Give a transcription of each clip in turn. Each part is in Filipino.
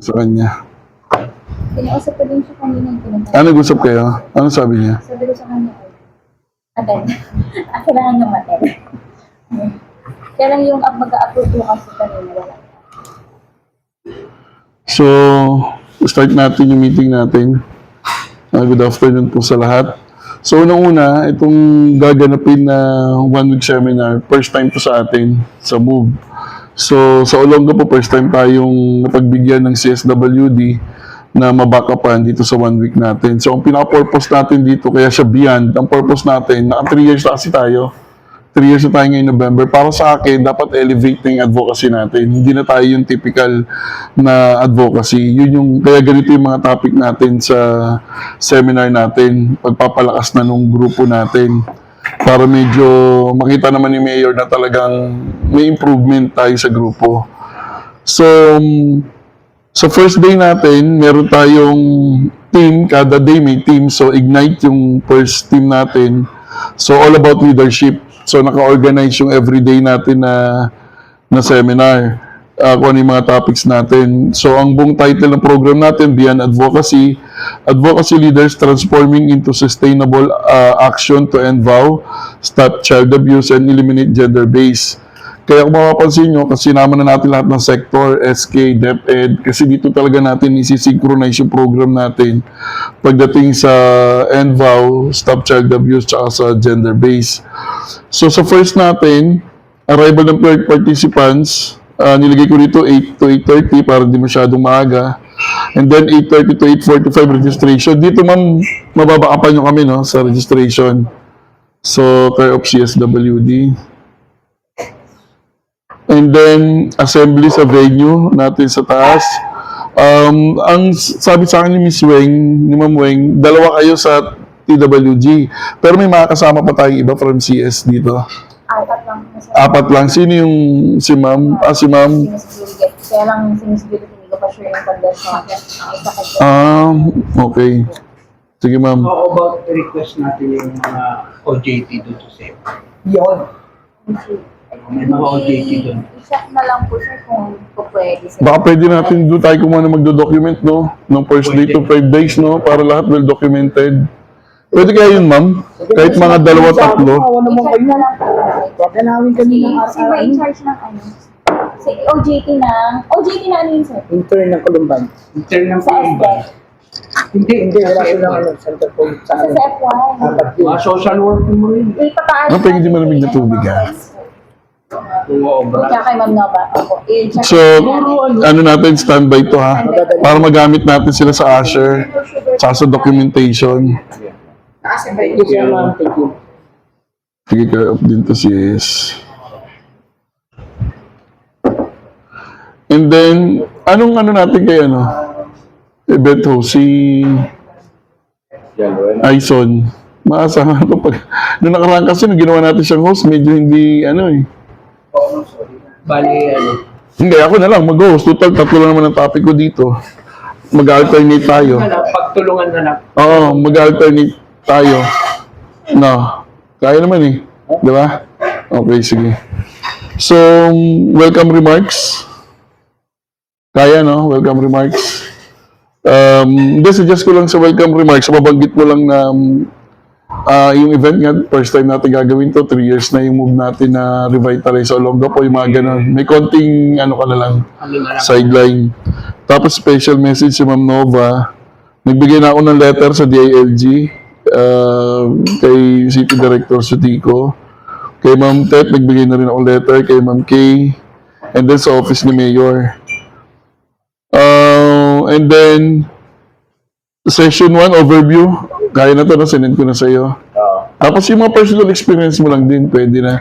sa kanya. Kinausap ko din siya kanina yung pinunta. Ano nag-usap kayo? Ano sabi niya? Sabi ko sa kanya, attend. Kailangan niya attend. Kaya lang yung mag-a-approve yung kasi kanina wala. So, start natin yung meeting natin. Good afternoon po sa lahat. So, unang-una, itong gaganapin na one-week seminar, first time to sa atin, sa MOVE. So, sa Olonga po, first time tayong napagbigyan ng CSWD na mabackupan dito sa 1 week natin. So, ang pinaka-purpose natin dito, kaya siya beyond, ang purpose natin, naka 3 years na kasi tayo. 3 years na tayo ngayong November. Para sa akin, dapat elevate na yung advocacy natin. Hindi na tayo yung typical na advocacy. Yun yung, kaya ganito yung mga topic natin sa seminar natin. Pagpapalakas na nung grupo natin. Para medyo makita naman ni Mayor na talagang may improvement tayo sa grupo. So, sa first day natin, meron tayong team. Kada day may team. So, Ignite yung first team natin. So, all about leadership. So, naka-organize yung everyday natin na seminar. Kung ano yung mga topics natin. So, ang buong title ng program natin, Beyond Advocacy, Advocacy Leaders Transforming into Sustainable Action to End VOW, Stop Child Abuse, and Eliminate Gender-Based. Kaya kung mapapansin nyo, kasi naman na natin lahat ng sector, SK, DepEd, kasi dito talaga natin isi-synchronize yung program natin pagdating sa End VOW, Stop Child Abuse, tsaka sa Gender-Based. So sa first natin, arrival ng participants, nilagay ko dito 8 to 8:30 para hindi masyadong maaga. And then 8:30 to 8:45 registration. Dito ma'am, mababakapan nyo kami no, sa registration. So, care of CSWD. And then, assembly sa venue natin sa taas. Ang sabi sa akin ni Miss Weng, ni Ma'am Weng, dalawa kayo sa TWG. Pero may mga kasama pa tayong iba from CS dito. Apat lang. Apat lang. Sino yung si Ma'am? Si Ma'am. Sinusigurigate. Kaya lang sinusigurigate, hindi ko pa sure yung condition. Okay. Sige Ma'am. How about request natin yung mga OJT doon sa SEP? Yun. May mga OJT doon. I-check na lang po sir kung pwede. Baka pwede natin doon tayo kumuha na magdo-document, no? Nung first day to 5 days, no? Para lahat well documented. Pwede kaya yun, ma'am? Kahit mga dalawa, tatlo. Awa naman I-check kayo. na lang po. Tatanawin kami ng Sino in charge ng ano? Si OJT na ano yun sir? intern ng Columban. Intern ng Sa SDEC. Hindi, wala silang ano, center point sa Sa ano. F1. Apat yun. Mga social work mo rin. Ipapaano Ang pwede malamig na tubig, ha? Kung obra. Tsaka kay Ma'am Nova. Opo. I-check So, ano natin, standby to, ha? Para magamit natin sila sa Asher, tsaka sa documentation. Thank you, sir, ma'am. Thank you. Sige, care of din to sis. And then, anong ano natin kay ano? Event host, si Aison. Maasahan ko pag... Noong nakaraan kasi, nung ginawa natin siyang host, medyo hindi, ano eh. Bali, ano. Hindi, ako na lang mag-host. Total, tatlo lang naman ang topic ko dito. Mag-alternate tayo. Pagtulungan na lang. Oo, mag-alternate tayo. No, kaya naman eh. Di ba? Okay, sige. So, welcome remarks. Kaya, no? Welcome remarks. Hindi, suggest ko lang sa welcome remarks. Mabanggit mo lang na yung event nga, first time natin gagawin to. 3 years na yung move natin na revitalize sa Olonga po, yung mga ganun. May konting, ano ka na lang, Ano na lang. sideline. Tapos special message si Ma'am Nova. Nagbigay na ako ng letter sa DILG kay City Director Sutico. Kay Ma'am Tet, nagbigay na rin ako letter. Kay Ma'am Kay. And then sa office ni Mayor. And then, session 1, overview. Kaya na to, no? Sinend ko na sa iyo. Tapos yung mga personal experience mo lang din, pwede na.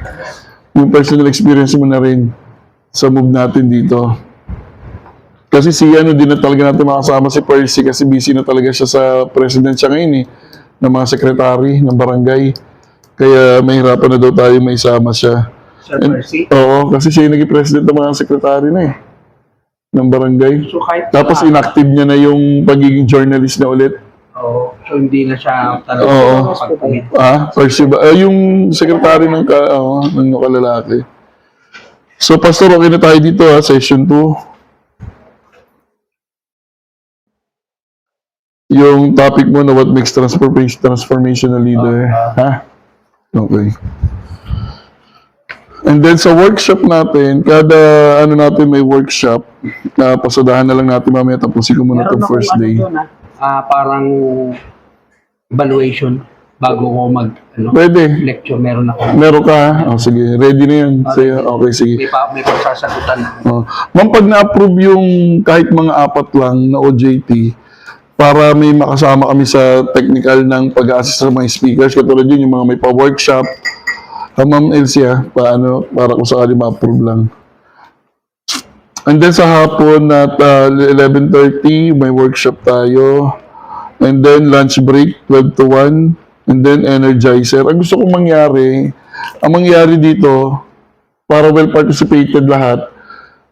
Yung personal experience mo na rin sa move natin dito. Kasi si ano din na talaga natin makasama si Percy kasi busy na talaga siya sa president siya ngayon eh, ng mga sekretary ng barangay. Kaya mahirapan na daw tayo may isama siya. Sir Percy. Oo, kasi siya yung naging president ng mga sekretary na eh, ng barangay. So kahit Tapos inactive niya na yung pagiging journalist na ulit. Oo. So hindi na siya talaga Oo. makapag-commit. Percy ba? Yung sekretary ng kalalaki. So, Pastor, okay na tayo dito ha, session 2. Yung topic mo na what makes transformational leader. Ha? Okay. And then sa workshop natin, kada ano natin may workshop, pasadahan na lang natin mamaya tapusin ko muna itong first day. Parang evaluation bago ko Pwede. lecture, meron ako. Meron ka? Oh, sige. Ready na yun. Sige, okay, sige. May pagsasagutan na. Oh. Ma'am, pag na-approve yung kahit mga 4 lang na OJT, para may makasama kami sa technical ng pag-assist sa mga speakers, katulad yun, yung mga may pa-workshop. Ma'am Elsie, paano, para kung sakali ma-approve lang. And then sa hapon at 11:30, may workshop tayo. And then lunch break, 12 to 1. And then energizer. Ang gusto kong mangyari dito, para well participated lahat,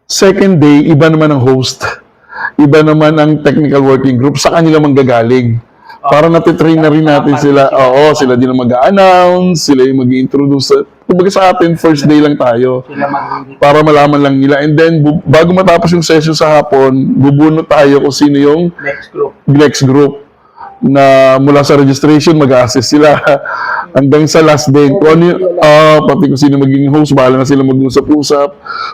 second day, iba naman ang host. Iba naman ang technical working group. Sa kanila manggagaling. Para natitrain na rin natin sila. Oo, sila din ang mag-a-announce, sila yung mag-i-introduce. Kumbaga sa atin, first day lang tayo. Sila mag- Para malaman lang nila. And then, bago matapos yung session sa hapon, bubunot tayo kung sino yung next group na mula sa registration, mag-assist sila hanggang sa last day. Kung ano pati kung sino magiging host, bahala na sila mag-usap-usap.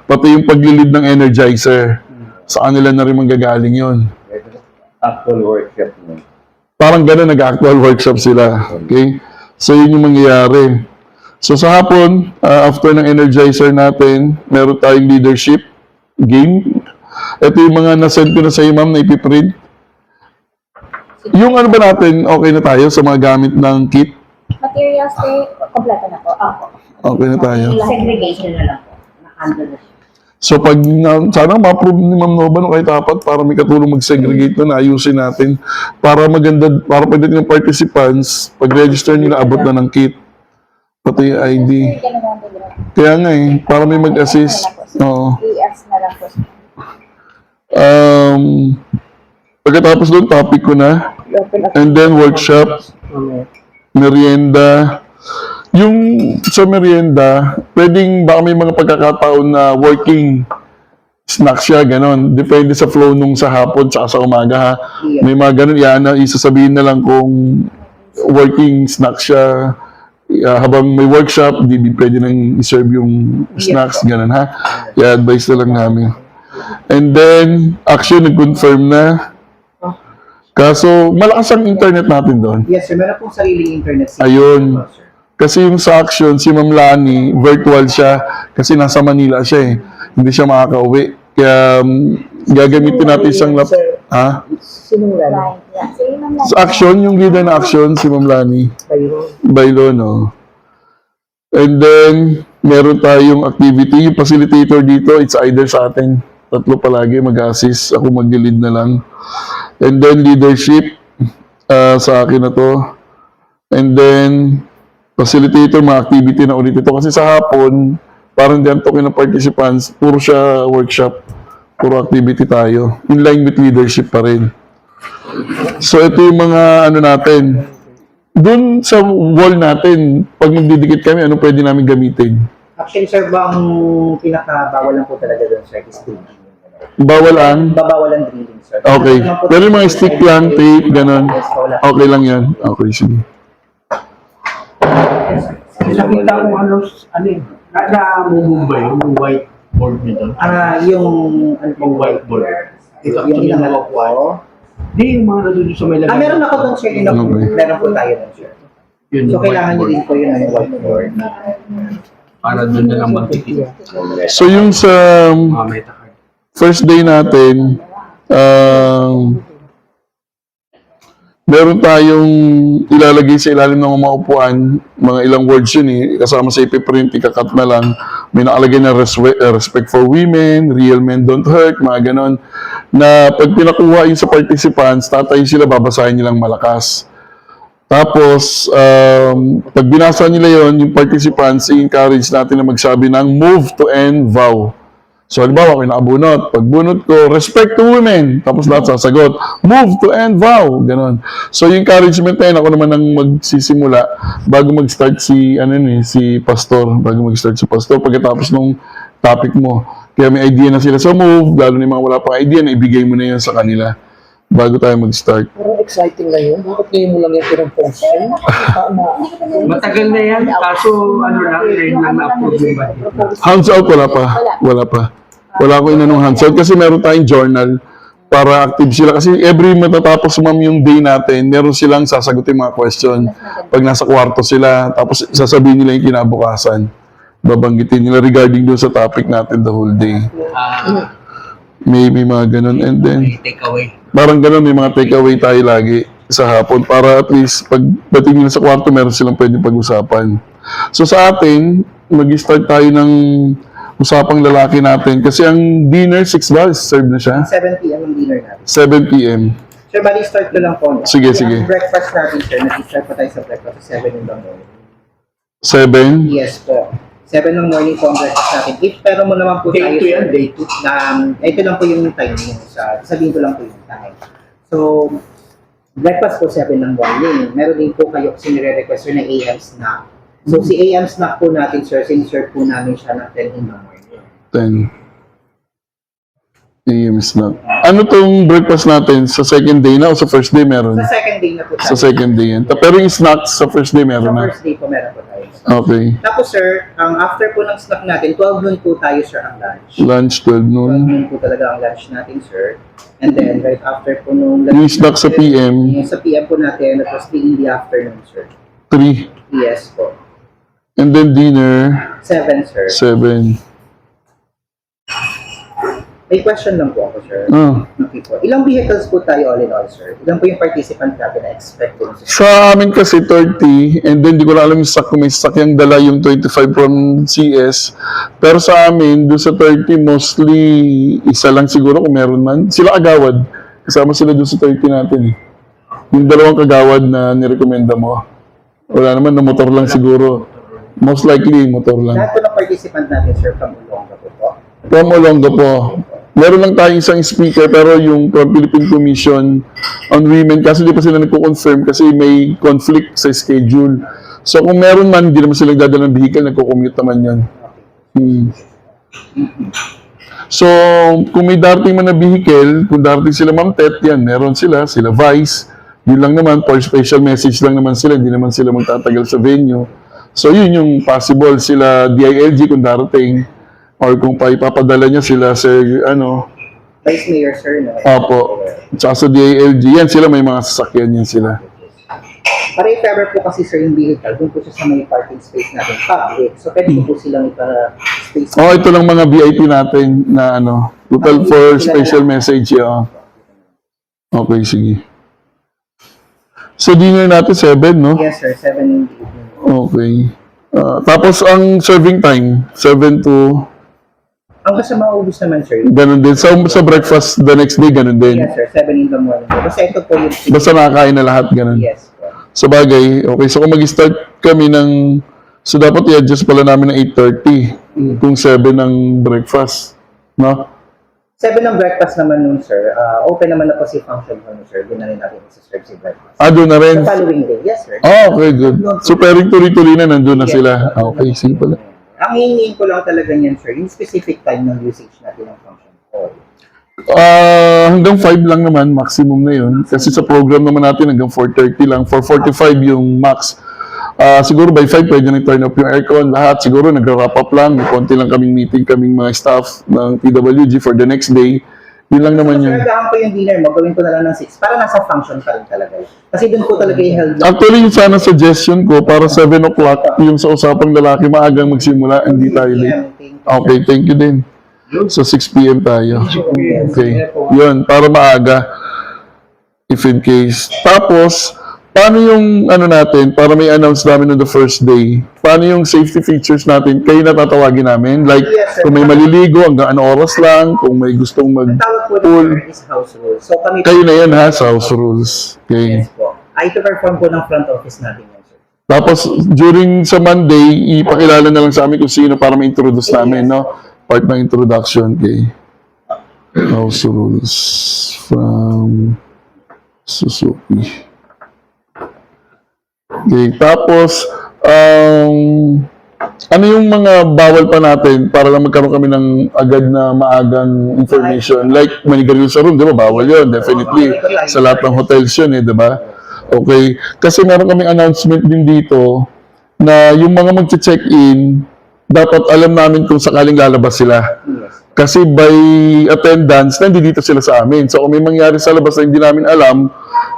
Pati yung paglilid ng energizer. Sa kanila na rin manggagaling yun. Actual workshop mo. Parang gano'n, nag-actual workshop sila. Okay? So, yun yung mangyayari. So, sa hapon, after ng energizer natin, meron tayong leadership game. Ito yung mga nasend ko na sa iyo, ma'am, na ipiprint. Yung ano ba natin, okay na tayo sa mga gamit ng kit? Materials kompleto na po. Okay na tayo. Segregation na lang po. Naka-handle na siya. So pag sana ma-approve ni Ma'am Nova no kahit apat para may katulong mag-segregate na ayusin natin para maganda, para pwede ng participants pag-register nila abot na ng kit. Pati yung ID. Kaya nga para may mag-assist. Oo. ES na lang po. Pagkatapos doon, topic ko na. And then workshop, merienda. Yung sa merienda, pwedeng baka may mga pagkakataon na working snack siya, ganon. Depende sa flow nung sa hapon tsaka sa umaga ha. May mga ganon, isasabihin na lang kung working snack siya. Habang may workshop, di pwede nang i-serve yung snacks, ganon ha. I-advise na lang namin. And then, action, nag-confirm na. Kaso, malakas ang internet natin doon. Yes, sir. Meron pong sariling internet. Ayun. Kasi yung sa action, si Ma'am Lani, virtual siya. Kasi nasa Manila siya eh. Hindi siya makakauwi. Kaya, gagamitin natin isang laptop. Ha? Sinong lalo? Sa action, yung leader na action, si Ma'am Lani. Baylo, no? And then, meron tayong activity. Yung facilitator dito, it's either sa atin. 3 palagi mag-assist. Ako mag-lead na lang. And then, leadership. Sa akin na to. And then, facilitator, mga activity na ulit ito. Kasi sa hapon, parang diyan token ng participants, puro siya workshop. Puro activity tayo. In line with leadership pa rin. So, ito yung mga ano natin. Doon sa wall natin, pag magdidikit kami, ano pwede namin gamitin? Actually, sir, bang pinaka-bawal lang po talaga doon, sir, is drilling. Bawal ang? Babawal ang drilling, sir. Okay. Pero yung mga stick lang, tape, ganun. Okay lang yan. Okay, sige. Nakita ko na-mumubay, yung whiteboard nito. Yung whiteboard. Ito, yung inahalap ko. Di, yung mga nandun sa may lagay. Meron ako doon, sir. Meron po tayo doon, sir. Yun, So, kailangan nyo din po yun ang whiteboard. para doon na lang magtitin. So, yung sa Meta card. first day natin, meron tayong ilalagay sa ilalim ng mga upuan, mga ilang words yun eh, kasama sa ipiprint, ikakat na lang. May nakalagay na respect for women, real men don't hurt, mga ganon. Na pag pinakuha yun sa participants, tatay sila, babasahin nilang malakas. Tapos, pag binasa nila yon yung participants, i-encourage natin na magsabi ng move to end vow. So, halimbawa, ako nakabunot. Pag bunot ko, respect to women. Tapos lahat sasagot, move to end vow. Ganon. So, yung encouragement na yun, ako naman ang magsisimula bago mag-start si pastor. Bago mag-start si pastor, pagkatapos nung topic mo. Kaya may idea na sila sa move, lalo na yung mga wala pang idea, na ibigay mo na yun sa kanila. bago tayo mag-start. Parang exciting na yun. Bakit ngayon mo lang yung pinag-post? Matagal na yan, kaso ano lang, ngayon lang na-approve yung budget. Hands out, wala pa. Wala pa. Wala ko inanong hands out kasi meron tayong journal para active sila. Kasi every matatapos ma'am yung day natin, meron silang sasagutin mga question. Pag nasa kwarto sila, tapos sasabihin nila yung kinabukasan. Babanggitin nila regarding doon sa topic natin the whole day. May mga ganun. And then, Take away. parang ganun, may mga takeaway tayo lagi sa hapon para at least pag dating nila sa kwarto, meron silang pwedeng pag-usapan. So sa atin, mag-start tayo ng usapang lalaki natin kasi ang dinner 6 ba? Serve na siya? 7 p.m. ang dinner natin. 7 p.m. Sir, bali start ko lang po. Sige, sige. Ang breakfast natin, sir, nag-start pa tayo sa breakfast sa 7 in the morning. 7? Yes po. 7 ng morning po ang breakfast natin. If pero mo naman po Day tayo, 2 yan, sir, day 2. na ito lang po yung time niyo sabihin ko lang po yung time. So, breakfast po 7 ng morning. Meron din po kayo kasi nire-request sir na AM snack. So, si AM snack po natin, sir, sin-serve po namin siya ng 10 in the morning. 10 a.m. snack. Ano tong breakfast natin? Sa second day na o sa first day meron? Sa second day na po tayo. Sa second day yan. Pero yung snacks sa first day Sa meron na. first day po meron po tayo. Okay. Tapos sir, ang after po ng snack natin, 12 noon po tayo sir ang lunch. Lunch 12 12 noon. noon po talaga ang lunch natin sir. And then right after po nung Yung snack sa PM, yung sa PM po natin, that was 3 in the afternoon sir. 3. Yes po. And then dinner, 7 sir. 7. May question lang po ako sir. Ah. Okay po. Ilang vehicles po tayo all in all sir? Ilan po yung participant natin na expected sir? Sa amin kasi 30, and then di ko na alam yung kung may sakyang dala yung 25 from CS. Pero sa amin, doon sa 30, mostly isa lang siguro kung meron man. Sila agawad. Kasama sila doon sa 30 natin. Yung dalawang kagawad na nirekomenda mo. Wala naman, na motor lang siguro. Most likely, motor lang. Lahat po ng participant natin sir, from Olonga po po. From Olonga po. Meron lang tayong isang speaker pero yung from Philippine Commission on Women kasi di pa sila nagko-confirm kasi may conflict sa schedule. So kung meron man, hindi naman sila dadala ng vehicle, nagko-commute naman yan. So kung may darating man na vehicle, kung darating sila Ma'am Tet, yan, meron sila Vice. Yun lang naman, for special message lang naman sila, hindi naman sila magtatagal sa venue. So yun yung possible sila DILG kung darating. Or kung ipapadala niya sila sa, Vice Mayor sir, no? Opo. Tsaka sa DILG, yan sila, may mga sasakyan yan sila. Para if ever po kasi sir yung vehicle, doon po siya sa may parking space natin, public. So pwede po silang ipa-space. Oh, ito lang mga VIP natin na total for special message. Yeah. Okay, sige. So dinner natin 7, no? Yes sir, 7 in the evening. Okay. Tapos ang serving time, 7 to Hanggang sa maubos naman sir. ganun din. Sa breakfast the next day, ganun din. Yes sir, 7 in the morning. Basta ito po yung Basta nakakain na lahat, ganun. Yes po. Sa bagay, okay. So kung mag-start kami ng... So dapat i-adjust pala namin ng 8:30 kung 7 ng breakfast. No? 7 ng breakfast naman nun sir. Open naman na po si function hall sir. Doon na rin natin isa-serve si breakfast. Doon na rin. Sa following day, yes sir. Okay, good. So pwedeng tuloy-tuloy na nandun na sila. Okay, sige pala. Ang hihingin ko lang talaga niyan sir, yung specific time ng usage natin ng function hall. Hanggang 5 lang naman, maximum na yun. Kasi sa program naman natin hanggang 4:30 lang. 4:45 yung max. Siguro by 5 pwede na turn up yung aircon. Lahat siguro nagra-wrap up lang. May konti lang kaming meeting kaming mga staff ng TWG for the next day. Yun lang naman yun. So, nagahan ko yung dinner mo, gawin ko na lang ng 6 para nasa function pa rin talaga. Kasi doon po talaga yung held. Actually, yung sana suggestion ko para 7 o'clock yung sa usapang lalaki maagang magsimula, hindi tayo late. Okay, thank you din. So 6 p.m. tayo. Okay. Yun, para maaga. If in case. Tapos, paano yung natin, para may announce namin on the first day, paano yung safety features natin, kayo natatawagin namin? Like, Yes, sir. kung may maliligo, hanggang ano oras lang, kung may gustong Ang tawag po mag-pool. ng is house rules. So kami Kayo na yan ha, sa house rules. Okay. Yes po. Ay, ito perform po ng front office natin yan sir. Tapos, during sa Monday, ipakilala na lang sa amin kung sino para ma-introduce namin, no? Part ng introduction kay house rules from Suzuki. Okay, tapos, Ano yung mga bawal pa natin para lang magkaroon kami ng agad na maagang information? Like, manigarilyo sa room, di ba? Bawal yun, definitely. Sa lahat ng hotels yun, di ba? Okay. Kasi meron kaming announcement din dito na yung mga mag-check-in, dapat alam namin kung sakaling lalabas sila. Kasi by attendance, nandito sila sa amin. So, kung may mangyari sa labas na hindi namin alam,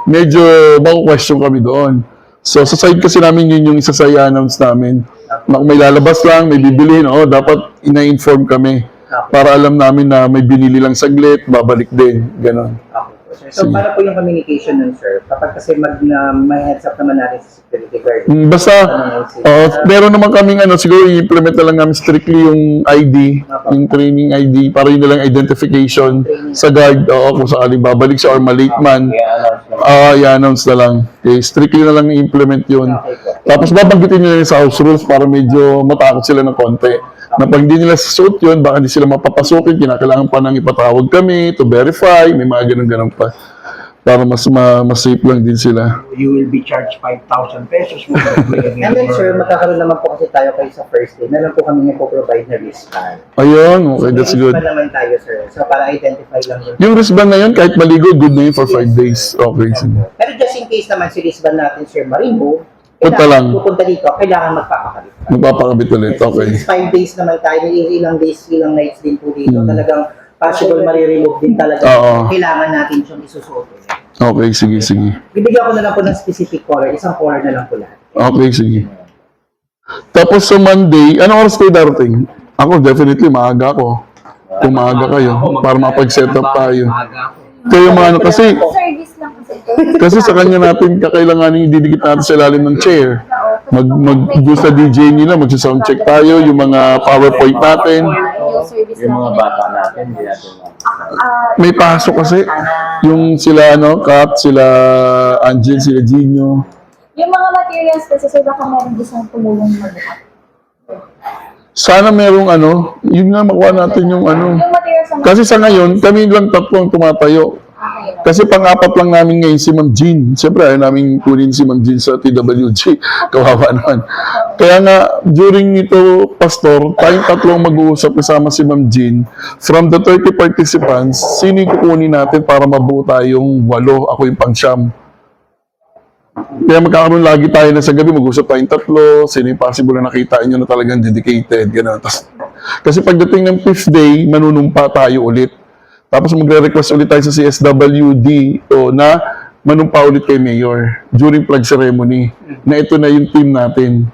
medyo mako-question kami doon. So, sa side kasi namin yun yung isa sa i-announce namin. Na kung may lalabas lang, may bibilihin, dapat ina-inform kami. Para alam namin na may binili lang saglit, babalik din. Ganon. Okay po, sir. So, para po yung communication nun, sir, kapag kasi may heads up naman natin sa security guard. Basta, meron naman kaming siguro i-implement na lang namin strictly yung ID, yung training ID, para yun na lang identification sa guard, kung sakaling babalik siya or malate man, i-announce na lang. Okay, strictly na lang i-implement yun. Tapos babanggitin nila sa house rules para medyo matakot sila ng konti. Na pag hindi nila suit yun, baka hindi sila mapapasukin, kinakailangan pa nang ipatawag kami to verify, may mga ganun-ganun pa. Para mas safe lang din sila. You will be charged 5,000 pesos. And then, sir, magkakaroon naman po kasi tayo kayo sa first day. Meron po kami po-provide na wristband. Ayun, okay, that's good. Wristband naman tayo, sir. So, para identify lang yun. Yung wristband na yun, kahit maligo, good na yun for 5 days. Okay, sige. Pero just in case naman si wristband natin, sir, ma-remove, Punta lang. pupunta dito, kailangan magpapakabit. Magpapakabit ulit, okay. Since 5 days naman tayo, ilang days, ilang nights din po dito. Talagang possible ma-remove din talaga. Oo. Kailangan natin siyang isusuot. Okay, sige. Bibigyan ko na lang po ng specific color. Isang color na lang po lahat. Okay, sige. Tapos sa Monday, anong oras kayo darating? Ako, definitely, maaga ako. Kung maaga kayo, para mapag-set up tayo. Kayo mga kasi Service lang kasi. kasi sa kanya natin kakailanganin ididikit natin sa ilalim ng chair. Doon sa DJ nila, magsa-sound check tayo, yung mga PowerPoint natin. Yung service Yung mga lang. bata natin, hindi natin May pasok kasi. Yung sila, Kat, sila Angel, sila Gino. Yung mga materials kasi sir, baka meron gustong tumulong magbuhat. Sana merong yun nga makuha natin yung Yung materials na Kasi sa ngayon, kami lang tatlong tumatayo. okay. Kasi pang-apat lang namin ngayon si Ma'am Jean. Siyempre, ayaw namin kunin si Ma'am Jean sa TWG. Kawawa naman. Kaya nga, during ito, Pastor, tayong tatlong mag-uusap kasama si Ma'am Jean. From the 30 participants, sino yung kukunin natin para mabuo tayong 8? Ako yung pang-siyam. Kaya magkakaroon lagi tayo na sa gabi, mag-usap tayong tatlo, sino yung possible na nakita nyo na talagang dedicated, gano'n. Kasi pagdating ng 5th day, manunumpa tayo ulit. Tapos magre-request ulit tayo sa CSWD na manumpa ulit kay Mayor during flag ceremony. Na ito na yung team natin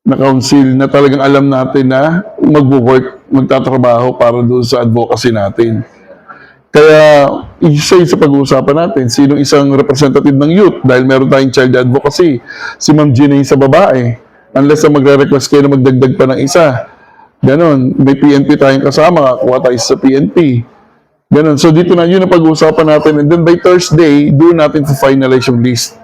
na council na talagang alam natin na mag-work, magtatrabaho para doon sa advocacy natin. Kaya, isa yun sa pag-uusapan natin, sinong isang representative ng youth dahil meron tayong child advocacy. Si Ma'am Gina yung sa babae. Unless na magre-request kayo na magdagdag pa ng isa. Ganon. May PNP tayong kasama, kuha tayo sa PNP. Ganon. So, dito na yun ang pag-uusapan natin. And then by Thursday, doon natin finalize yung list.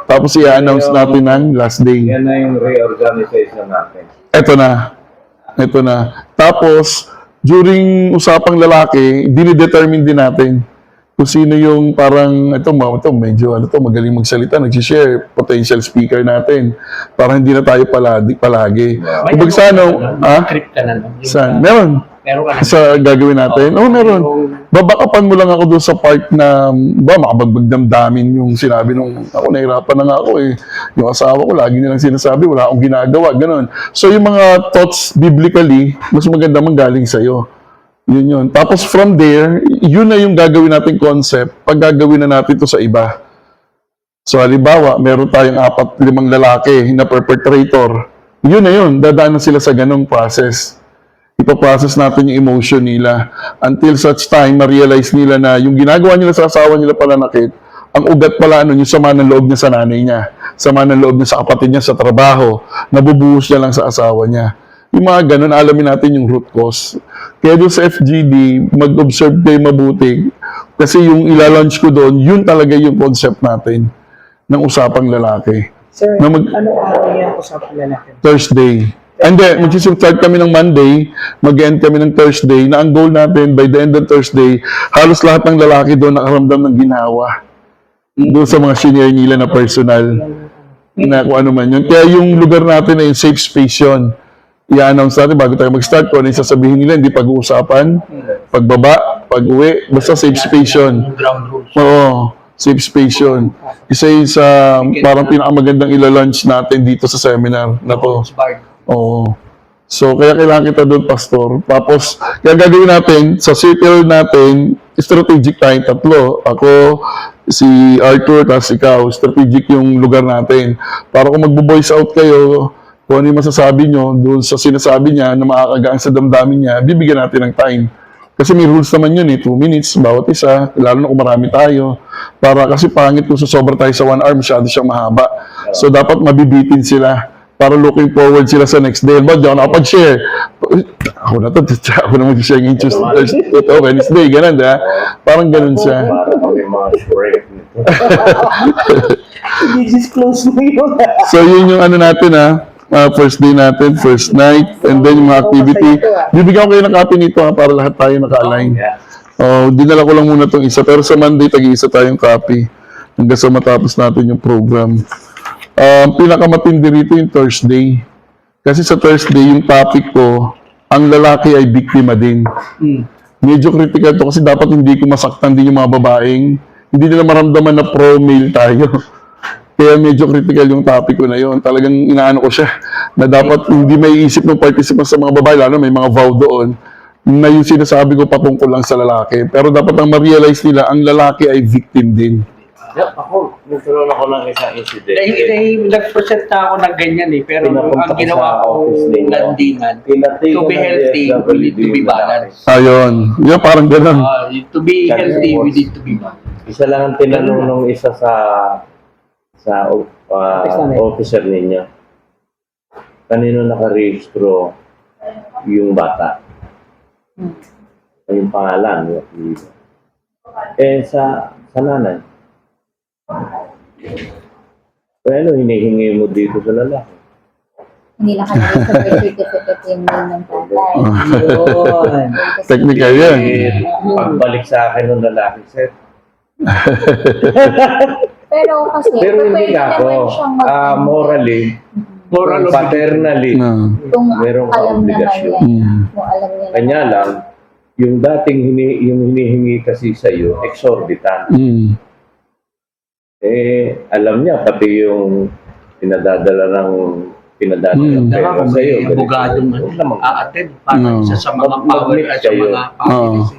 Tapos i-announce natin ng last day. Yan na yung reorganization natin. Ito na. Tapos, during usapang lalaki, dinidetermine din natin kung sino yung parang, ito medyo, magaling magsalita, nag-share, potential speaker natin, para hindi na tayo palagi. Kung sana, Trip ka na. saan? Meron. Meron ka na. Sa gagawin natin? Meron. Babakapan mo lang ako doon sa part na, makabagbagdamdamin yung sinabi nung, ako nahirapan na nga ako eh. Yung asawa ko, lagi nilang sinasabi, wala akong ginagawa, ganun. So yung mga thoughts biblically, mas maganda manggaling sa'yo. Yun. Tapos from there, yun na yung gagawin nating concept pag gagawin na natin to sa iba. So halimbawa, meron tayong 4-5 lalaki na perpetrator. Yun na yun, dadaan na sila sa ganong process. Ipaprocess natin yung emotion nila until such time ma-realize nila na yung ginagawa nila sa asawa nila pananakit, ang ugat pala yung sama ng loob niya sa nanay niya, sama ng loob niya sa kapatid niya sa trabaho, nabubuhos niya lang sa asawa niya. Yung mga ganun, alamin natin yung root cause. Kaya doon sa FGD, mag-observe kayo mabuti kasi yung ilalunch ko doon, yun talaga yung concept natin ng usapang lalaki. Sir, Na ano araw yan usapang lalaki? Thursday. And then, mag-start kami ng Monday, mag-end kami ng Thursday, na ang goal natin, by the end of Thursday, halos lahat ng lalaki doon nakaramdam ng ginawa. Doon sa mga senior nila na personal. Na kung ano man yun. Kaya yung lugar natin ay safe space yun. i-announce natin bago tayo mag-start kung ano yung sasabihin nila, hindi pag-uusapan, pagbaba, pag-uwi, basta safe space yun. Ground rules. Oo, safe space yun. Isa yun sa parang pinakamagandang ila-launch natin dito sa seminar na to. Spark. Oo. So, kaya kailangan kita doon, Pastor. Tapos, kaya gagawin natin, sa circle natin, strategic tayo tatlo. Ako, si Arthur, tapos ikaw, strategic yung lugar natin. Para kung magbo-voice out kayo, kung ano yung masasabi nyo, doon sa sinasabi niya na makakagaan sa damdamin niya, bibigyan natin ng time. Kasi may rules naman yun 2 minutes bawat isa, lalo na kung marami tayo. Para kasi pangit kung sobra tayo sa 1 hour, masyado siyang mahaba. So, dapat mabibitin sila para looking forward sila sa next day. Ba, di ako nakapag-share. Ako na to, ako na mag-share ngayong Tuesday, Thursday, Wednesday, ganun, ha? Parang ganun siya. Para kami mga shrimp nito. I-disclose mo yun. So, yun yung ano natin, first day natin, first night, and then yung mga activity. Bibigyan ko kayo ng copy nito, para lahat tayo naka-align. Yeah. Dinala ko lang muna itong isa, pero sa Monday, tag-iisa tayong copy hanggang sa matapos natin yung program. Pinakamatindi rito yung Thursday. Kasi sa Thursday, yung topic ko, ang lalaki ay biktima din. Medyo critical to kasi dapat hindi ko masaktan din yung mga babaeng. Hindi nila maramdaman na pro-male tayo. Kaya medyo critical yung topic ko na yun. Talagang inaano ko siya na dapat hindi may isip ng participants sa mga babae, lalo may mga vow doon, na yung sinasabi ko patungkol lang sa lalaki. Pero dapat ang ma-realize nila, ang lalaki ay victim din. Ako, nagkaroon ako ng isang incident. Nag-present na ako ng ganyan pero ang ginawa ko landingan. To be healthy, we need to be balanced. Ayun. Yan, parang ganun. To be healthy, we need to be balanced. Isa lang ang tinanong nung isa sa officer ninyo. Kanino nakarehistro yung bata? Yung pangalan. Sa nanay. Ano, hinihingi mo dito sa lalaki? Hindi lang kami sa birth certificate yung name ng tatay. Yun. Technical yan. Pagbalik sa akin ng lalaki, sir. Pero kasi, Pero hindi pwede ako. naman siyang Morally, paternally, kung merong alam naman obligasyon. yan. Kung alam niya na. Kanya lang, yung dating yung hinihingi kasi sa'yo, exorbitant. Alam niya, pati yung pinadadala pera sa'yo. May abogadong a-attend para isa sa mga power at sa mga policy.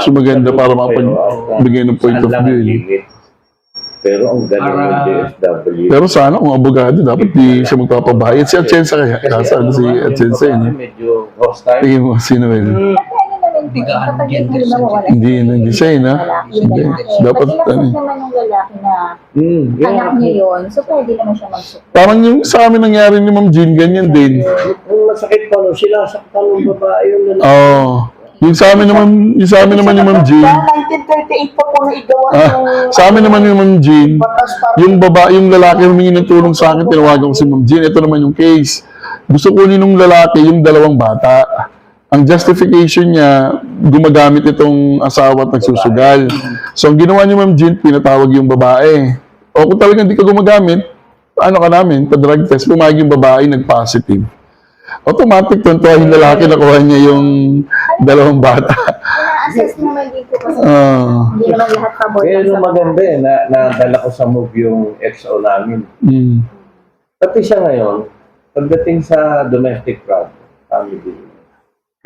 So maganda para makapagbigay ng point of view. Pero ang galing ng DSW. Pero sana kung abogado, dapat di siya magpapabayad. Si Atienza kaya? Nasaan si Atienza yun? Medyo hostile. Tingin mo, sino yun? Kapag yung halimbawa wala Hindi siya yun, ha? Hindi. Dapat, Pag naman yung lalaki na anak niya yun, so pwede naman siya mag-support. Parang yung sa amin nangyari ni Ma'am Jean, ganyan din. Ang masakit pa, sila saktan ng babae yung lalaki. Oo. Yung sa amin naman ni Ma'am Jean. 1938 pa po na igawa Sa amin naman ni Ma'am Jean, yung lalaki humingi ng tulong sa akin, tinawagan ko si Ma'am Jean. Ito naman yung case. Gusto kunin ng lalaki yung 2 bata. Ang justification niya, gumagamit itong asawa at nagsusugal. So, ang ginawa ni Ma'am Jean, pinatawag yung babae. O kung talagang hindi ka gumagamit, ano ka namin, pa-drug test, pumayag yung babae, nag-positive. Automatic, tuntua yung lalaki, nakuha niya yung 2 bata. Ina-assess naman dito kasi hindi naman lahat pabor. Kaya yung maganda nadala ko sa move yung XO namin. Pati siya ngayon, pagdating sa domestic problem, family,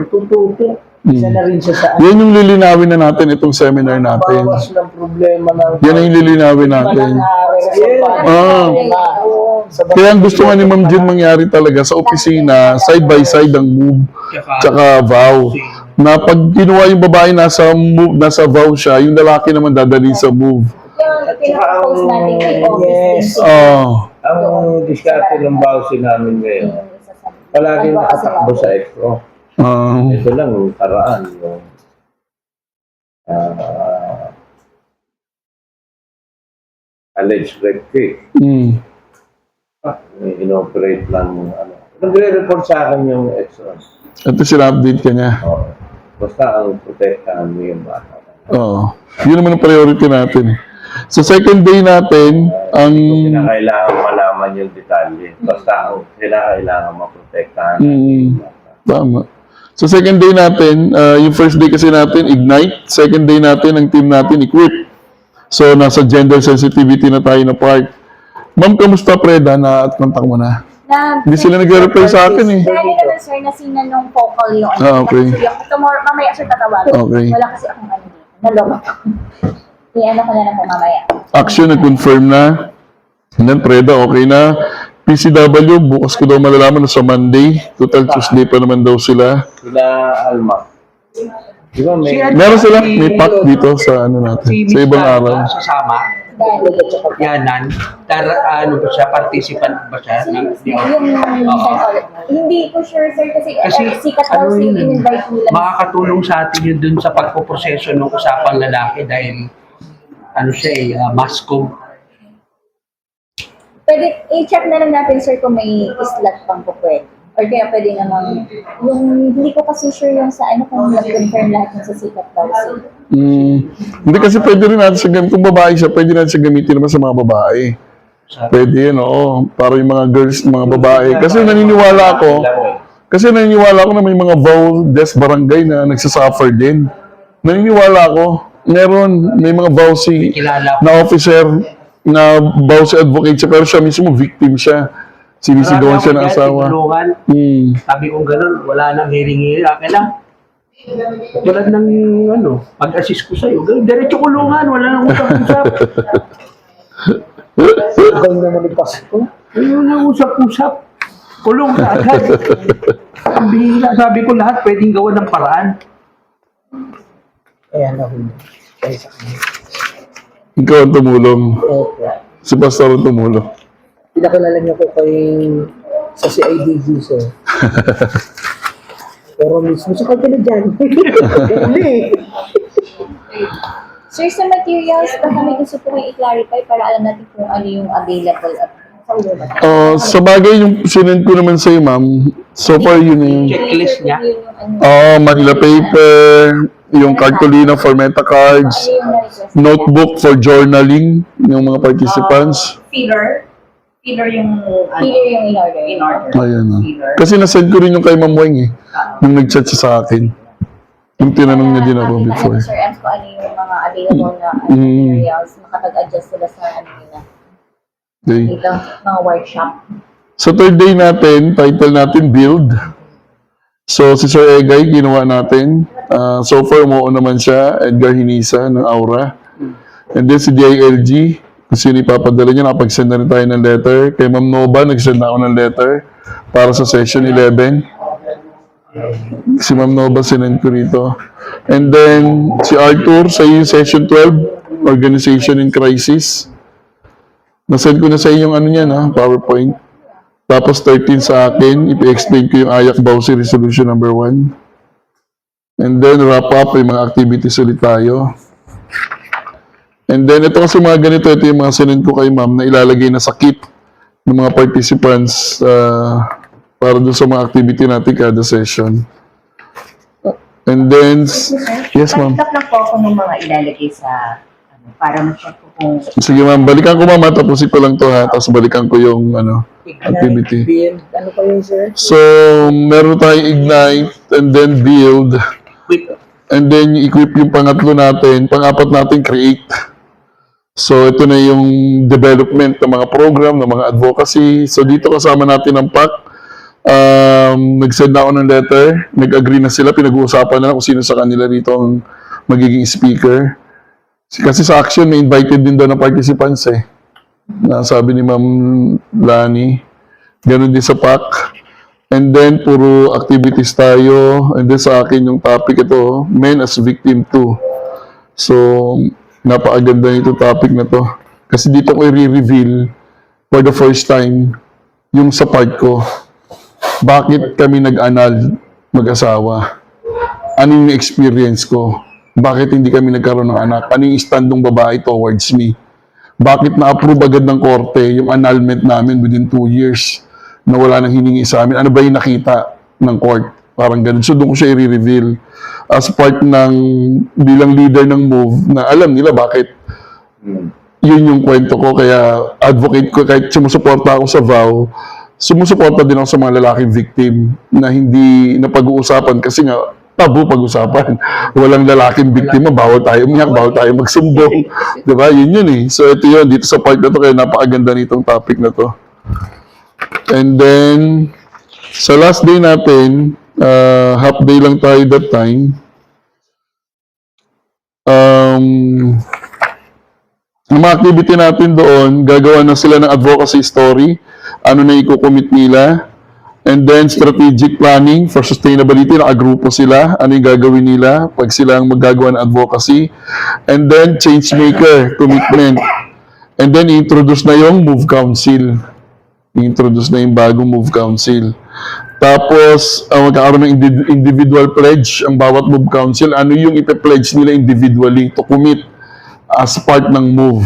tututo. Isa na rin siya sa Yan yung lilinawin na natin itong seminar natin. Bawas ng problema ng... Yan ang lilinawin natin. Kaya ang gusto nga ni Ma'am Jean mangyari talaga sa opisina, side by side ang move, tsaka vow. Na pag kinuha yung babae nasa vow siya, yung lalaki naman dadalhin sa move. Yung pinapropose natin kay office. Ang diskarte ng bawsi namin ngayon, palaging nakatakbo sa XO. Ito lang yung paraan. Alleged rape case. Inoperate lang. Nagre-report sa akin yung XO. Ito sila-update ka niya. Basta ang protektahan mo yung bata. Oo. Yun naman ang priority natin. Sa second day natin, ang... Sila kailangan malaman yung detalye. Basta sila kailangan maprotektahan. Tama. So second day natin, yung first day kasi natin, ignite. Second day natin, ang team natin, equip. So nasa gender sensitivity na tayo na part. Ma'am, kamusta Preda? Na-contact mo na? Hindi sila nag-reply sa akin eh. Kaya naman sir, nasina nung focal yung Okay. Kasi yung tomorrow, mamaya sir tatawagan. Okay. Wala kasi akong ano dito. Naloko. Kaya ano ko na lang po mamaya. Action, nag-confirm na. And then Preda, okay na. PCW, bukas ko daw malalaman sa Monday. Total Tuesday pa naman daw sila. Sila Alma. Di ba may... Meron sila, may pack dito sa ano natin, sa ibang araw. Sasama. Dahil Yanan. Ano ba siya? Participant ba siya? yung psychology. Hindi ko sure sir kasi, sikat daw ano yung yun, in-invite nila. makakatulong sa atin yun dun sa pagpuproseso ng usapang lalaki dahil ano siya mascom. Pwede, i-check na lang natin sir kung may slot pang po pwede. Or kaya pwede namang, yung hindi ko kasi sure yung sa ano kung nag-confirm lahat yung sa sikat daw sir. Hindi kasi pwede rin natin siya gamitin. Kung babae siya, pwede natin siya gamitin naman sa mga babae. Pwede yun, oo. Para yung mga girls, mga babae. Kasi naniniwala ako na may mga vow des barangay na nagsasuffer din. Naniniwala ako. May mga vow Kilala ko. na officer na vow si advocate siya, pero siya mismo victim siya. Sinisigawan siya ng asawa. Tulungan. Sabi kong ganun, wala nang hiring-hiri. Akin lang. Tulad ng pag-assist ko sa'yo. Diretso kulungan, wala nang usap-usap. Ikaw naman yung Pasko. Ayun ang usap-usap. Kulong ka agad. Ang bihira. Sabi ko lahat pwedeng gawa ng paraan. Ayan, nahuli. Kaya sa kanya. Ikaw ang tumulong. Opo. Si Pastor ang tumulong. Pinakilala niyo ko kay sa CIDG, sir. Pero mismo sa kanya dyan. Hindi. Sir, sa materials, baka may gusto po kayo i-clarify para alam natin kung ano yung available at sa ulo ba? Sa bagay, yung sinend ko naman sa'yo, ma'am, so far yun na yun. Checklist niya. Manila paper, yung cartolina for meta cards, notebook for journaling, yung mga participants. Filler yung Clear yung in-order. Ayan. Kasi nasend ko rin yung kay Ma'am Weng eh. Nung nag-chat siya sa akin. Yung tinanong niya din ako before. Sir, ask ko ano yung mga available na materials, makapag-adjust sila sa ano nila. Okay. Dito, mga workshop. Sa third day natin, title natin, Build. So, si Sir Egay, ginawa natin. So far, umuo naman siya, Edgar Hinisa ng Aura. And then si DILG, kung sino ipapadala niya, nakapag-send na rin tayo ng letter. Kay Ma'am Nova, nag-send na ako ng letter para sa session 11. Si Ma'am Nova, sinend ko rito. And then, si Arthur, sa yung session 12, Organization in Crisis. Nasend ko na sa iyo yung ano niya, PowerPoint. Tapos 13 sa akin, i-explain ko yung Ayak Bausi Resolution number 1. And then, wrap up, yung mga activities ulit tayo. And then, ito kasi mga ganito, ito yung mga sinend ko kay ma'am na ilalagay na sa kit ng mga participants para doon sa mga activity natin kada session. And then, yes ma'am. Pag-stop lang po ako ng mga ilalagay sa para ma-check ko kung Sige ma'am, balikan ko ma'am, tapusin ko lang to ha, tapos balikan ko yung activity. Build. Ano pa yun, sir? So, meron tayong ignite, and then build, and then equip yung pangatlo natin, pang-apat natin create. So, ito na yung development ng mga program, ng mga advocacy. So, dito kasama natin ang PAC. Nag-send na ako ng letter. Nag-agree na sila. Pinag-uusapan na kung sino sa kanila rito ang magiging speaker. Kasi sa action, may invited din daw na participants eh. Sabi ni Ma'am Lani. Ganon din sa PAC. And then, puro activities tayo. And then sa akin, yung topic ito, Men as Victim too. So, napakaganda nito topic na to. Kasi dito ko i-reveal for the first time yung sa part ko. Bakit kami nag-anal mag-asawa? Ano yung experience ko? Bakit hindi kami nagkaroon ng anak? Ano yung stand ng babae towards me? Bakit na-approve agad ng korte yung annulment namin within 2 years na wala nang hiningi sa amin? Ano ba yung nakita ng court? Parang ganun. So, doon ko siya i-reveal as part ng bilang leader ng MOVE na alam nila bakit yun yung kwento ko, kaya advocate ko, kahit sumusuporta ako sa vow, sumusuporta din ako sa mga lalaking victim na hindi napag-uusapan kasi nga, tabu pag-usapan. Walang lalaking biktima, bawal tayo umiyak, bawal tayo magsumbong. Diba? Yun eh. So ito yun, dito sa part na to, kaya napakaganda nitong topic na to. And then, sa last day natin, half day lang tayo that time. Ang mga activity natin doon, gagawa na sila ng advocacy story, ano na i-commit nila, and then strategic planning for sustainability, nakagrupo sila, ano yung gagawin nila pag sila ang maggagawa ng advocacy, and then change maker, commitment, and then introduce na yung move council. Introduce na yung bagong move council. Tapos, magkakaroon ng individual pledge ang bawat move council. Ano yung ipe-pledge nila individually to commit as part ng move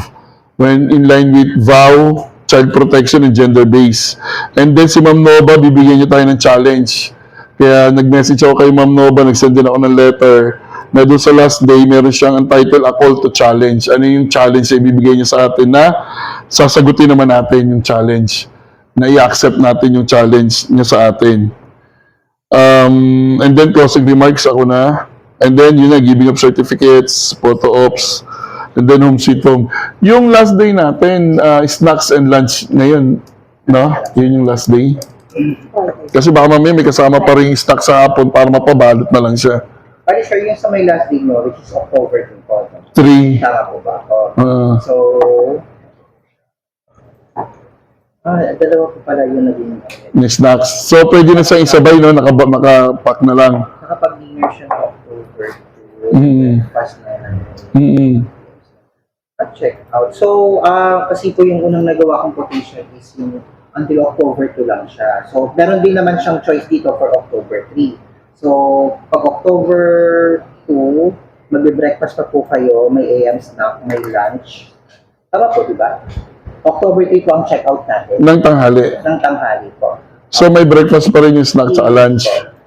when in line with vow, child protection, and gender base. And then si Ma'am Nova, bibigyan niyo tayo ng challenge. Kaya nag-message ako kay Ma'am Nova, nag-send din ako ng letter na doon sa last day, meron siyang entitled A Call to Challenge. Ano yung challenge na ibibigay niya sa atin na sasagutin naman natin yung challenge, na i-accept natin yung challenge niya sa atin. And then closing remarks ako na. And then yun na, giving of certificates, photo ops, and then home sweet home. Yung last day natin, snacks and lunch na yun. No? Yun yung last day. Kasi baka mamaya may kasama pa rin snacks sa hapon para mapabalot na lang siya. Pari sure yung sa may last day mo, which is October 2 po. 3. Tama po ba? So, dalawa po pala yung naging May snacks. So, pwede na sa isabay, no? Nakapack na lang. nakapag-dinner siya ng October 2. Past na check out. So, kasi po yung unang nagawa kong quotation is yung until October 2 lang siya. So, meron din naman siyang choice dito for October 3. So, pag October 2, magbe-breakfast pa po kayo, may AM snack, may lunch. Tama po, di ba? October 3 po ang check-out natin. Ng tanghali. Ng tanghali po. So, may breakfast pa rin yung snack sa lunch.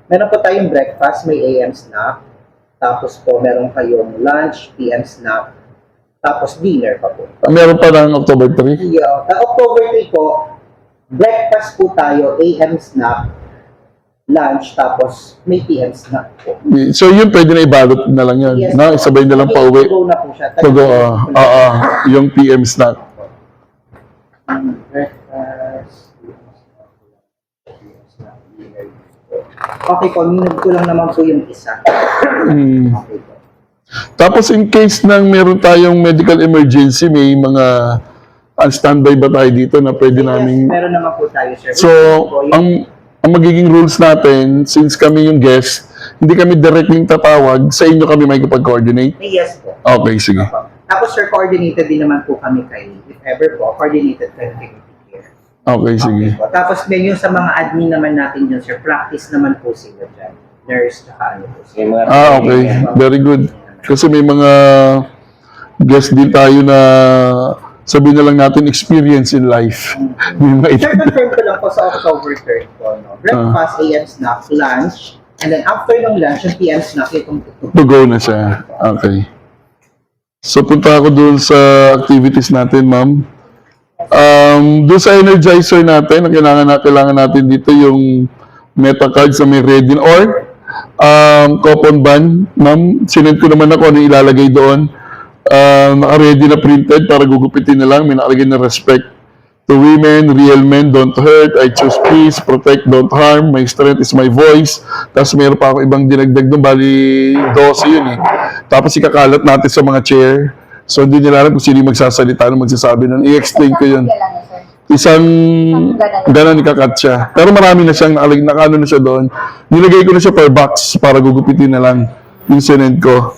Meron po tayong breakfast, may AM snack. Tapos po, meron kayong lunch, PM snack. Tapos dinner pa po. Meron pa ng October 3? Yeah. October 3 po, breakfast po tayo, AM snack, lunch, tapos may PM snack po. So, yun pwede na ibalot na lang yun. Yes, No? po. Isabay na lang pa uwi. To-go na po siya. To-go, yung PM snack. Breakfast, dinner. Okay po, minute ko lang naman po yung isa. Okay po. Tapos in case nang meron tayong medical emergency, may mga standby ba tayo dito na pwede namin... Meron naman po tayo, sir. So, ang magiging rules natin, since kami yung guest, hindi kami directly tatawag, sa inyo kami may kapag-coordinate? Yes po. Okay, sige. Tapos, sir, coordinated din naman po kami kay, if ever po, coordinated kayo kay care. Okay, sige. Po. Tapos, may yung sa mga admin naman natin dyan, sir, practice naman po sila dyan. Nurse, tsaka ano po sila. Okay. Very good. Kasi may mga guest din tayo na sabihin na lang natin experience in life. May mga Sir, confirm ko lang po sa October 3rd po, no? Breakfast, AM snack, lunch, and then after ng lunch, yung PM snack, itong to go na siya. Okay. So, punta ako doon sa activities natin, ma'am. Doon sa energizer natin, ang kailangan natin dito yung meta cards na may ready or coupon band. Ma'am, sinend ko naman ako ano ilalagay doon. Naka-ready na printed para gugupitin na lang. May nakalagay na respect to women, real men, don't hurt, I choose peace, protect, don't harm, my strength is my voice. Tapos mayroon pa ako ibang dinagdag doon, bali 12 yun eh. Tapos ikakalat natin sa mga chair. So hindi nila alam kung sino yung magsasalita na magsasabi nun. I-explain ko yun. Isang ganon ikakat siya. Pero marami na siyang nakano na siya doon. Nilagay ko na siya per box para gugupitin na lang yung sinend ko.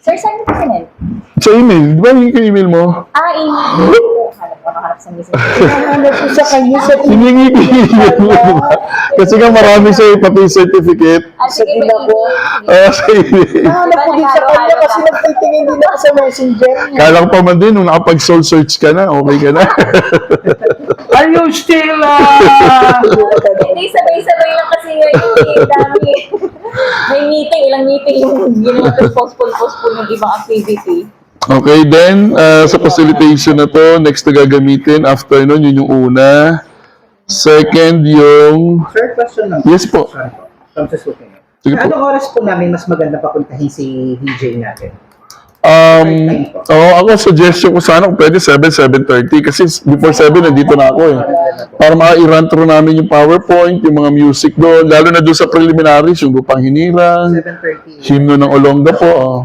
Sir, saan mo po sinend? Sa email. Di ba yung email mo? Email. Hanap sa message. Hanap ko sa kanya sa Hiningi ko yung email mo. Kasi nga marami siya pati yung certificate. sige, may email. Sa email. Hanap ko din sa kanya kasi nagtitingin din ako sa messenger. Kala ko pa man din, nung nakapag-soul search ka na, okay ka na. Are you still, Hindi, sabay-sabay lang kasi ngayon eh. Dami. May meeting, ilang meeting yung ginawa ko postpone yung ibang activity. Okay, then, sa facilitation na to, next na gagamitin, after nun, yun yung una. Second, yung... Sir, question lang. Yes po. Sorry po. From Suzuki. Sige po. Anong oras po namin mas maganda papuntahin si DJ natin? Ako, suggestion ko sana kung pwede 7:30 kasi before 7 nandito na ako eh. Para maka-run through namin yung PowerPoint, yung mga music doon, lalo na doon sa preliminaries, yung Lupang Hinirang, 7:30. himno ng Olonga po.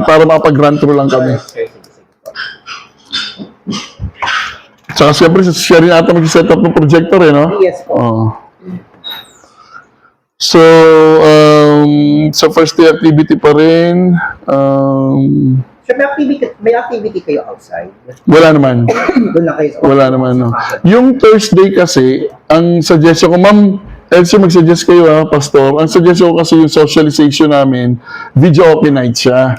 Para makapag-run through lang kami. Sige po. Tsaka siyempre, siya rin ata mag-set up ng projector eh, no? Yes po. Oo. So, sa first day activity pa rin, Sir, may activity kayo outside? wala naman. Doon lang kayo. Wala naman, no. Yung Thursday kasi, ang suggestion ko, Ma'am Elsie, mag-suggest kayo Pastor. Ang suggestion ko kasi yung socialization namin, video okay night siya.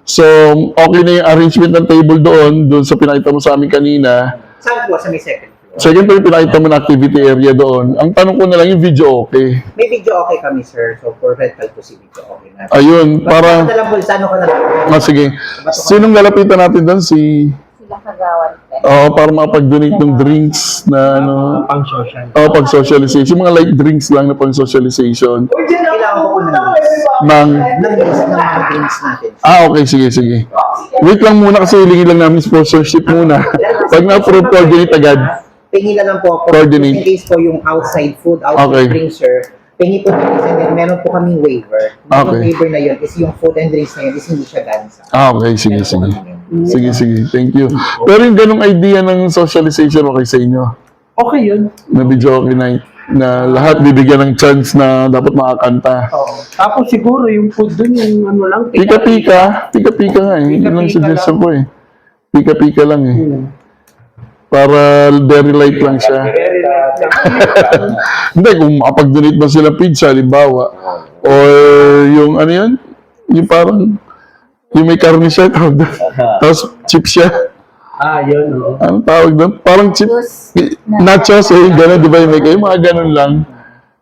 So, okay na yung arrangement ng table doon sa pinakita mo sa amin kanina. Saan po? Sa may second floor? Second pa yung pinakita mo na activity area doon. Ang tanong ko na lang yung video okay. May video okay kami, sir. So, for rental po si video okay na. Ayun, Para... para... lang po, saan ko na lang? Sige. Sinong lalapitan natin doon? Si... Sila kagawan. Oo, para makapag-donate ng drinks na ano... Pang social. pag-socialization. Mga light drinks lang na pang-socialization. Kailangan ko po ng Ng... mga drinks natin. Okay, sige. Wait lang muna kasi hilingin lang namin sponsorship muna. Pag na-approve, coordinate agad. Pingi na lang po ako. Coordinate. In case po yung outside food, Okay. outside drinks, sir. Pingi po natin and then meron po kaming waiver. Yung Okay. waiver na yun is yung food and drinks na yun is hindi siya galing sa Okay, sige. Sige. Thank you. Pero yung ganong idea ng socialization, okay sa inyo? Okay yun. Na video okay night. Na lahat bibigyan ng chance na dapat makakanta. Oo. Tapos siguro yung food dun, yung ano lang. Pika-pika nga eh. Yun lang Pika-pika suggestion lang. ko eh. Pika-pika lang eh. Para very light lang siya. Very light lang. Hindi, kung makapag-donate ba sila pizza, halimbawa. Or yung ano yun? Yung parang, yung may karne siya, tawag doon. Tapos chip siya. Yun, oo. Ano tawag doon? Parang chip. Nachos eh, gano'n, di ba yung may kayo? Mga gano'n lang.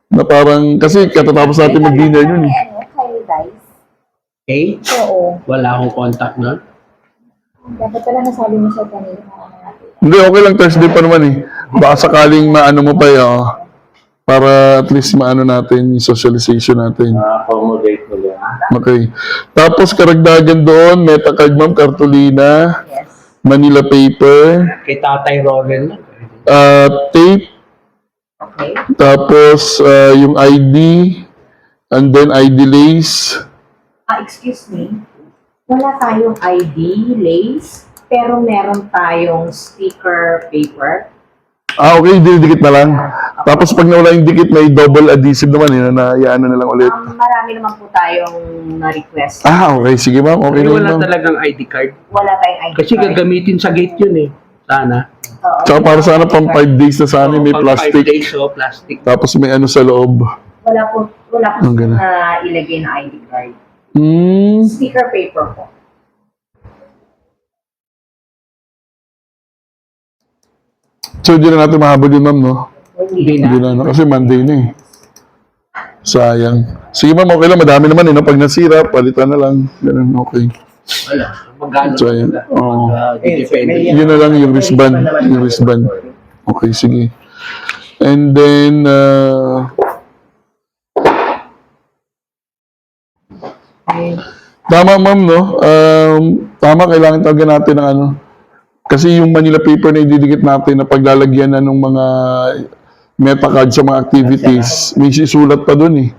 Na parang, kasi katatapos natin mag-dinner yun eh. Kayo guys. Okay? Oo. Wala akong contact nun. Dapat pala nasabi mo sa kanina. Hindi, okay lang Thursday pa naman eh. Baka sakaling maano mo pa yun. Para at least maano natin yung socialization natin. Accommodate mo lang. Okay. Tapos karagdagan doon, Metacard ma'am, Cartolina, Yes. Manila paper, Kay Tatay Rogan lang. tape, Okay. tapos yung ID, and then ID lace. Excuse me, wala tayong ID, lace, pero meron tayong sticker paper. Okay, didikit na lang. Tapos pag nawala yung dikit, may double adhesive naman yun, na iano na lang ulit. Marami naman po tayong na-request. Okay, sige ma'am, okay na yun Wala ma'am. talagang ID card. Wala tayong ID Kasi card. gagamitin sa gate yun eh. Sana. Oo. Tsaka para sana pang 5 days na sana, may Pag 5 plastic. days, plastic. Tapos may ano sa loob. Wala po Ang ganun. na ilagay na ID card. Hmm. Sticker paper po. So, hindi na natin mahabol yun ma'am, no? Hindi na. Hindi na, no? Kasi Monday na eh. Sayang. Sige ma'am, okay lang. Madami naman eh. No? Pag nasira, palitan na lang. Ganun, okay. Wala. Magkano So, ayan. sila. Oo. Depende. Yun na lang yung wristband. Yung wristband. Okay, sige. And then, tama ma'am, no? Tama, kailangan talaga natin ng ano. Kasi yung Manila paper na ididikit natin na paglalagyan na ng mga metacard sa mga activities, may sisulat pa dun eh.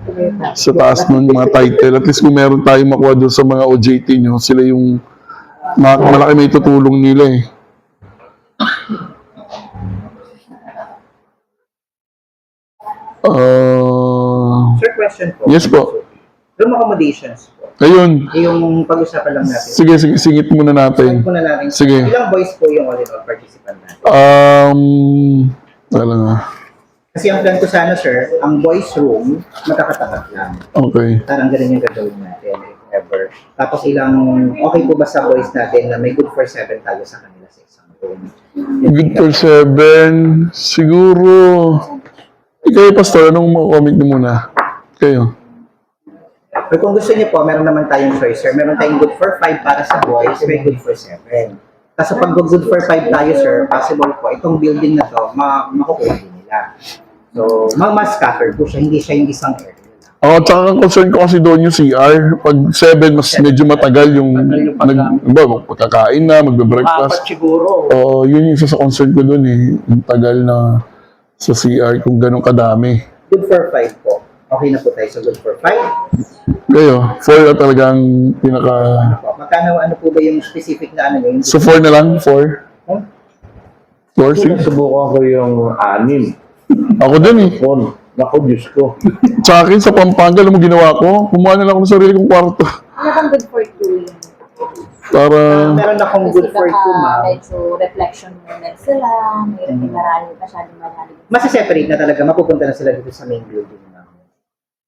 Sa taas ng mga title. At least kung meron tayong makuha dun sa mga OJT nyo, sila yung malaki may tutulong nila eh. Sir, question po. Yes po. Room accommodations po. Ayun. Yung pag-usapan lang natin. Sige, singit muna natin. Muna natin. Sige. Ilang boys po yung all-in-all participant natin? Wala nga. Kasi ang plan ko sana, sir, ang boys room, magkakatapat lang. Okay. Parang ganun yung gagawin natin, if ever. Tapos okay po ba sa boys natin na may good for 7 tayo sa kanila sa isang room? Good for 7. Siguro. Ikaw, Pastor, anong comment niyo muna? Kayo. Or kung gusto niyo po, meron naman tayong choice, sir. Meron tayong good for 5 para sa boys, may good for 7. Kasi pag good for 5 tayo, sir, possible po, itong building na to, makukuha din nila. So, mas cover po siya, hindi siya yung isang area. Tsaka ang concern ko kasi doon yung CR. Pag 7, mas medyo matagal yung pagkakain na, Apat magbe-breakfast. siguro. Oo, yun yung isa sa concern ko doon eh. Yung tagal na sa CR kung ganun kadami. Good for 5 po. Okay na po tayo sa good for 5. Kayo, 4 na talagang pinaka... Magkano, ano po ba yung specific na ano yun? So 4 na lang? 4? 4, 6? Subukan ko yung 6. Ako din eh. Phone. Naku, Diyos ko. Sa akin, sa Pampanga, alam mo ginawa ko? Kumuha na lang ako ng sarili kong kwarto. Ano bang good for 2 yun? Para... Meron akong good for 2, ma'am. Medyo reflection moment sila, may marami, masyadong marami. Masa-separate na talaga, mapupunta na sila dito sa main building na.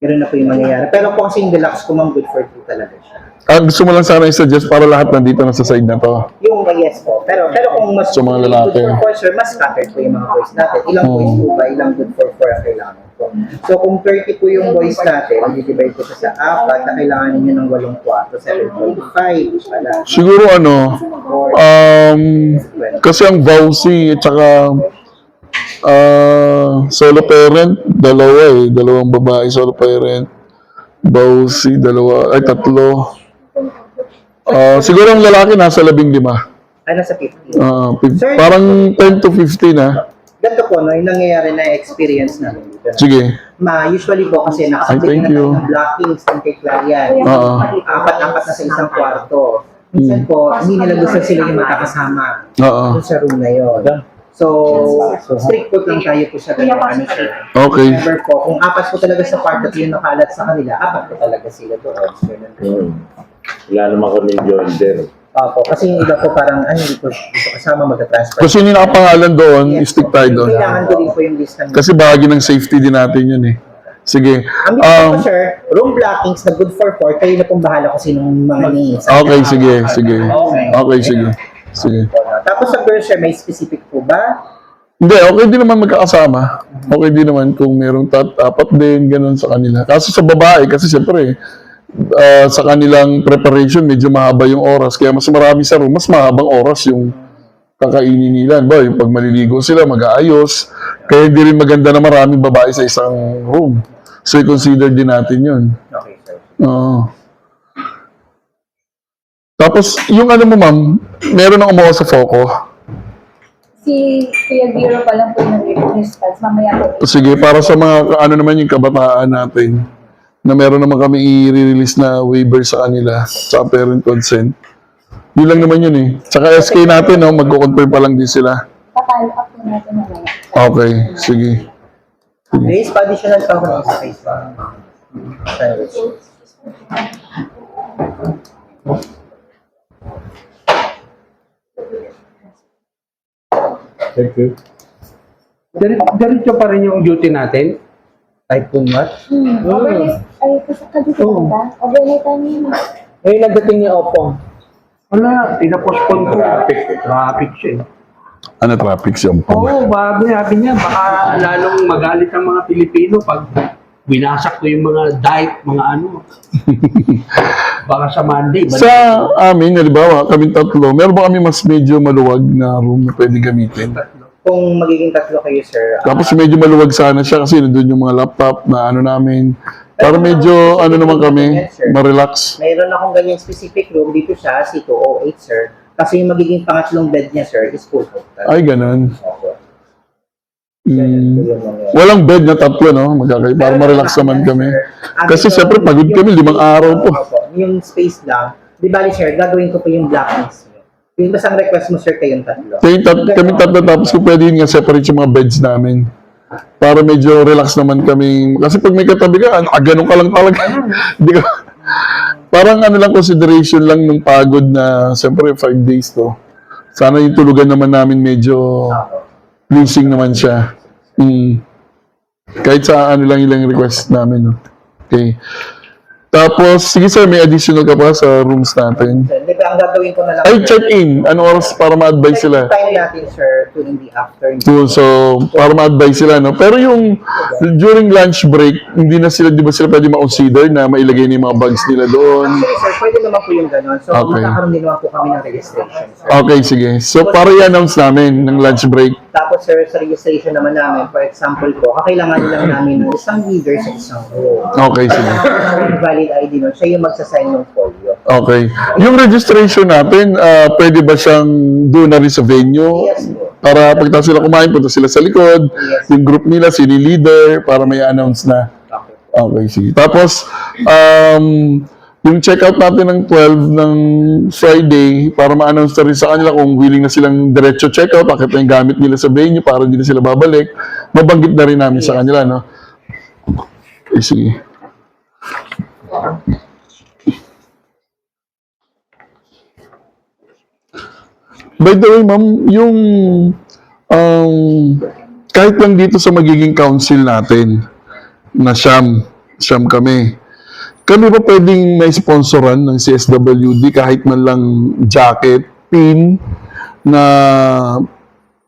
Ganun na po yung mangyayari. Pero kung kasi yung deluxe ko, ma'am, good for 2 talaga siya. gusto mo lang sana i-suggest para lahat nandito na sa side na to. Yung yes po. Pero kung mas So, mga lalaki. good for 4, sir, mas scattered po yung mga boys natin. Ilang boys po ba? Ilang good for 4 ang kailangan po. So, kung 30 po yung boys natin, i-divide ko siya sa 4, na kailangan ninyo ng 8 kwarto, 7.5. Wala. Siguro kasi ang vowsy at saka solo parent, dalawang babae solo parent. Vowsy, 3. Siguro ang lalaki nasa 15. Ay, nasa 50. Parang 10 to 15 na. Ganito po, no, yung nangyayari na experience namin dito. Sige. Usually po kasi Ay, nakasabit thank na you. tayo ng blockings ng kay client. Oo. Apat-apat na sa isang kwarto. Minsan po, hindi nila gusto sila yung magkakasama Oo. dun sa room na yun. So, strict po lang tayo po sa ganun. Ano siya. Okay. Remember po, kung 4 po talaga sa kwarto at yung nakalat sa kanila, 4 po talaga sila doon. Ganun. Wala naman kami joinder. Opo, kasi yung iba po parang, hindi ko kasama magka-transfer. Kung sino yung nakapangalan doon, stick tayo doon. Kailangan ko din po yung list ng... Kasi bahagi ng safety din natin yun eh. Sige. Ang bilis po, sir, room blockings na good for 4, kayo na pong bahala kung sinong mga needs. Okay, sige. Okay, sige. Tapos sa girls, sir, may specific po ba? Hindi, okay din naman magkakasama. Okay din naman kung merong 4 din, ganun sa kanila. Kaso sa babae, kasi siyempre, sa kanilang preparation, medyo mahaba yung oras. Kaya mas marami sa room, mas mahabang oras yung kakainin nila. Ba, yung pag maliligo sila, mag-aayos. Kaya hindi rin maganda na maraming babae sa isang room. So, i-consider din natin yun. Okay, sir. Oo. Tapos, yung ano mo, ma'am, meron ng umuha sa Foco. Si Kuya Biro pa lang po yung nag-response. Mamaya po. Sige, para sa mga, ano naman yung kabataan natin, na meron naman kami i-release na waiver sa kanila, sa parent consent. Yun lang naman yun eh. Tsaka SK natin, mag-confirm pa lang din sila. Papalo up po natin mamaya. Okay, sige. Grace, pa-additional pa ako ng isa case pa. Thank you. Diretso pa rin yung duty natin. Type po what? Overnight, ay, kasi kadito ba? Overnight time yun. Ngayon nagdating ni Opong. Wala, pinapospon ko. Traffic siya. Ano traffic siya po? Oo, sabi niya, baka lalong magalit ang mga Pilipino pag winasak ko yung mga diet, mga ano. Baka sa Monday. Sa amin, halimbawa, kaming 3, meron ba kami mas medyo maluwag na room na pwede gamitin? Kung magiging 3 kayo, sir. Tapos medyo maluwag sana siya kasi nandun yung mga laptop na ano namin. Para medyo ano naman kami, ma-relax. Mayroon akong ganyang specific room. Dito siya, C208, sir. Kasi yung magiging pangatlong bed niya, sir, is full total. Ay, ganun. Opo. Walang bed na 3, no? Para ma-relax naman kami. Kasi siyempre, pagod kami, 5 araw po. Opo. Yung space lang. Di bali, sir, gagawin ko po yung blackness. Yung basang request mo, sir, kayong 3. Kaming 3, tapos kung pwede yun nga separate yung mga beds namin. Para medyo relax naman kami. Kasi pag may katabi ka, ganun ka lang talaga. Hindi ka... Parang ano lang, consideration lang ng pagod na, siyempre, 5 days to. Sana yung tulugan naman namin medyo pleasing naman siya. Kahit sa ano lang ilang request namin. No? Okay. Tapos, sige sir, may additional ka pa sa rooms natin. Di ba ang gagawin ko na lang. Ay, sir, check-in. Ano oras para ma-advise sila? Time natin, sir, to in the afternoon. So, para ma-advise sila, no? Pero yung during lunch break, hindi na sila, di ba sila pwede ma-consider na mailagay na yung mga bags nila doon? Actually, sir, pwede naman po yung gano'n. So, Okay. magkakaroon din naman po kami ng registration, sir. Okay, sige. So, para i-announce namin ng lunch break. Tapos, sir, sa registration naman namin, for example po, kakailanganin lang namin ng isang leader sa isang row. Okay, sige. Valid ID nun, siya yung magsasign ng folio. Okay. Yung registration natin, pwede ba siyang doon na rin sa venue? Yes po. Para pagkatapos sila kumain, punta sila sa likod. Yes. Yung group nila, sino yung leader, para may announce na. Okay. Okay, sige. Tapos, yung checkout natin ng 12 ng Friday, para ma-announce na rin sa kanila kung willing na silang diretso checkout, bakit na yung gamit nila sa venue, para hindi na sila babalik, mabanggit na rin namin sa kanila, no? Okay, sige. By the way, ma'am, yung kahit lang dito sa magiging council natin, na siyam kami, kami ba pwedeng may sponsoran ng CSWD kahit man lang jacket, pin, na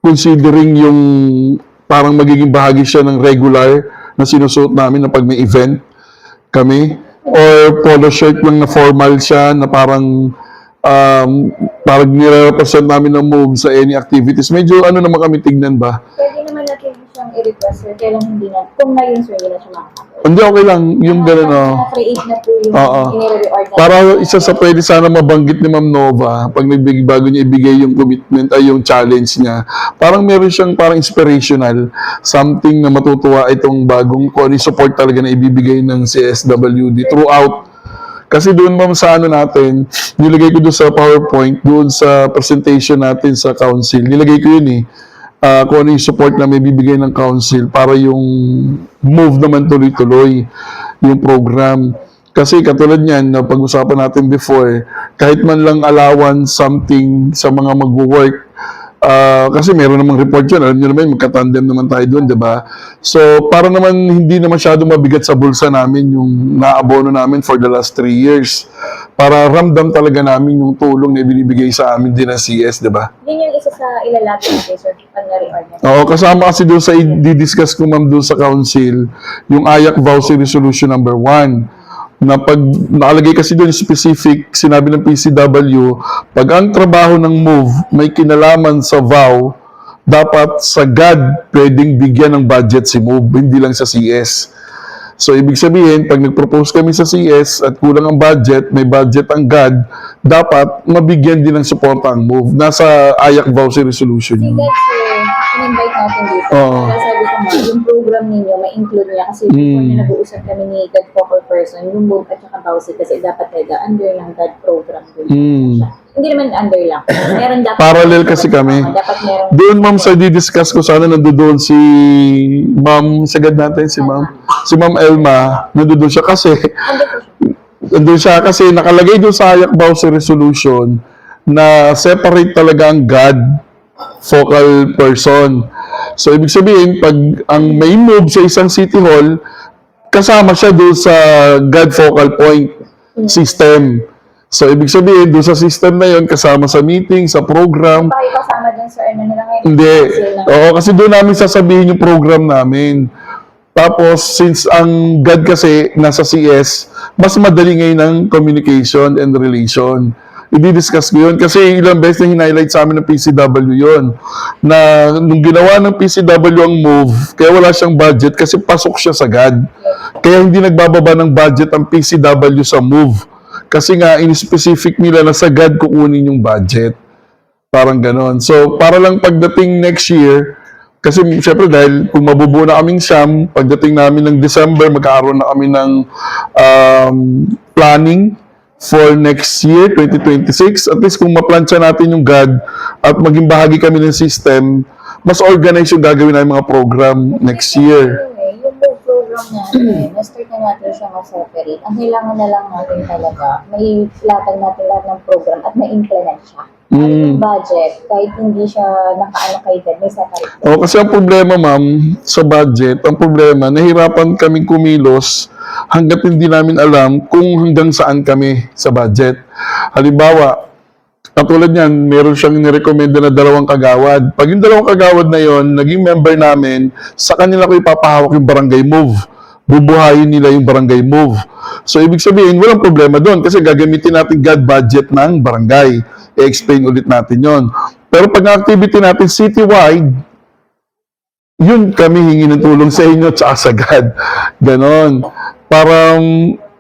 considering yung parang magiging bahagi siya ng regular na sinusuot namin na pag may event kami, or polo shirt lang na formal siya na parang parang nire-represent namin ng move sa any activities. Medyo ano naman kami tignan ba? Pwede naman natin siyang i-request, sir. Kaya lang hindi na, kung ngayon, sir, hindi na siya makakapit. Hindi, okay lang. Yung gano'n, Na-create na po yung Oo. inire-reord na. Para isa sa pwede sana mabanggit ni Ma'am Nova, pag bago niya ibigay yung commitment, ay yung challenge niya, parang meron siyang parang inspirational, something na matutuwa itong bagong, kung ano yung support talaga na ibibigay ng CSWD throughout. Kasi doon, ma'am, sa ano natin, nilagay ko doon sa PowerPoint, doon sa presentation natin sa council, nilagay ko yun kung ano yung support na may bibigay ng council para yung move naman tuloy-tuloy yung program. Kasi katulad niyan, na pag-usapan natin before, kahit man lang allowance something sa mga mag-work, kasi meron namang report yun, alam nyo naman, magka-tandem naman tayo doon, di ba? So, para naman hindi na masyadong mabigat sa bulsa namin yung naabono namin for the last 3 years. Para ramdam talaga namin yung tulong na binibigay sa amin din ng CS, di ba? Yun yung isa sa ilalapit natin, sir, pag na-reord na. Oo, kasama kasi doon sa i-discuss ko, ma'am, doon sa council, yung AYAC Voucher Resolution number 1. Na pag nakalagay kasi doon specific, sinabi ng PCW, pag ang trabaho ng MOVE may kinalaman sa VOW, dapat sa GAD pwedeng bigyan ng budget si MOVE, hindi lang sa CS. So, ibig sabihin, pag nag-propose kami sa CS at kulang ang budget, may budget ang GAD, dapat mabigyan din ng suporta ang MOVE. Nasa AYAC Voucher Resolution Si yun. God, sir, in-invite natin dito. Oo. Kaya sabi ko nga, yung program ninyo, may-include niya. Kasi before na nag-uusap kami ni God Focal Person, yung move at saka Bausi, kasi dapat under lang God program din. Hindi naman under lang. Meron dapat. Parallel kasi kami. Dapat meron. Doon, ma'am, sa di-discuss ko, sana nandoon si ma'am, sagad natin, si ma'am Elma, nandoon siya kasi, Under po siya. nandoon siya kasi nakalagay doon sa AYAC Voucher Resolution na separate talaga ang GAD focal person. So, ibig sabihin, pag ang may move sa isang city hall, kasama siya doon sa GAD focal point system. So, ibig sabihin, doon sa system na yon kasama sa meeting, sa program. Pakipasama dun, sir, ano na lang ngayon. Hindi. Council na. Oo, kasi doon namin sasabihin yung program namin. Tapos, since ang GAD kasi nasa CS, mas madali ngayon ang communication and relation. I-discuss ko yun kasi ilang beses na hinighlight sa amin ng PCW yun. Na nung ginawa ng PCW ang move, kaya wala siyang budget kasi pasok siya sa GAD. Kaya hindi nagbababa ng budget ang PCW sa move. Kasi nga, in-specific nila na sa GAD kukunin yung budget. Parang ganon. So, para lang pagdating next year, kasi syempre dahil kung mabubuo na kaming siyam, pagdating namin ng December, magkakaroon na kami ng planning for next year, 2026. At least kung maplansya natin yung GAD at maging bahagi kami ng system, mas organized yung gagawin namin mga program next year. Yung move program natin, na-start na natin siya ma-separate. Ang kailangan na lang natin talaga, may latag natin lahat ng program at ma-implement siya. Yung budget, kahit hindi siya naka-allocated, may separate. O, kasi ang problema, ma'am, sa budget, ang problema, nahirapan kaming kumilos hanggat hindi namin alam kung hanggang saan kami sa budget. Halimbawa, Katulad niyan, meron siyang nirekomenda na 2 kagawad. Pag yung 2 kagawad na yon naging member namin, sa kanila ko ipapahawak yung barangay move. Bubuhayin nila yung barangay move. So, ibig sabihin, walang problema doon kasi gagamitin natin God budget ng barangay. I-explain ulit natin yon. Pero pag ang activity natin citywide, yun kami hingi ng tulong sa inyo at sa God. Ganon. Parang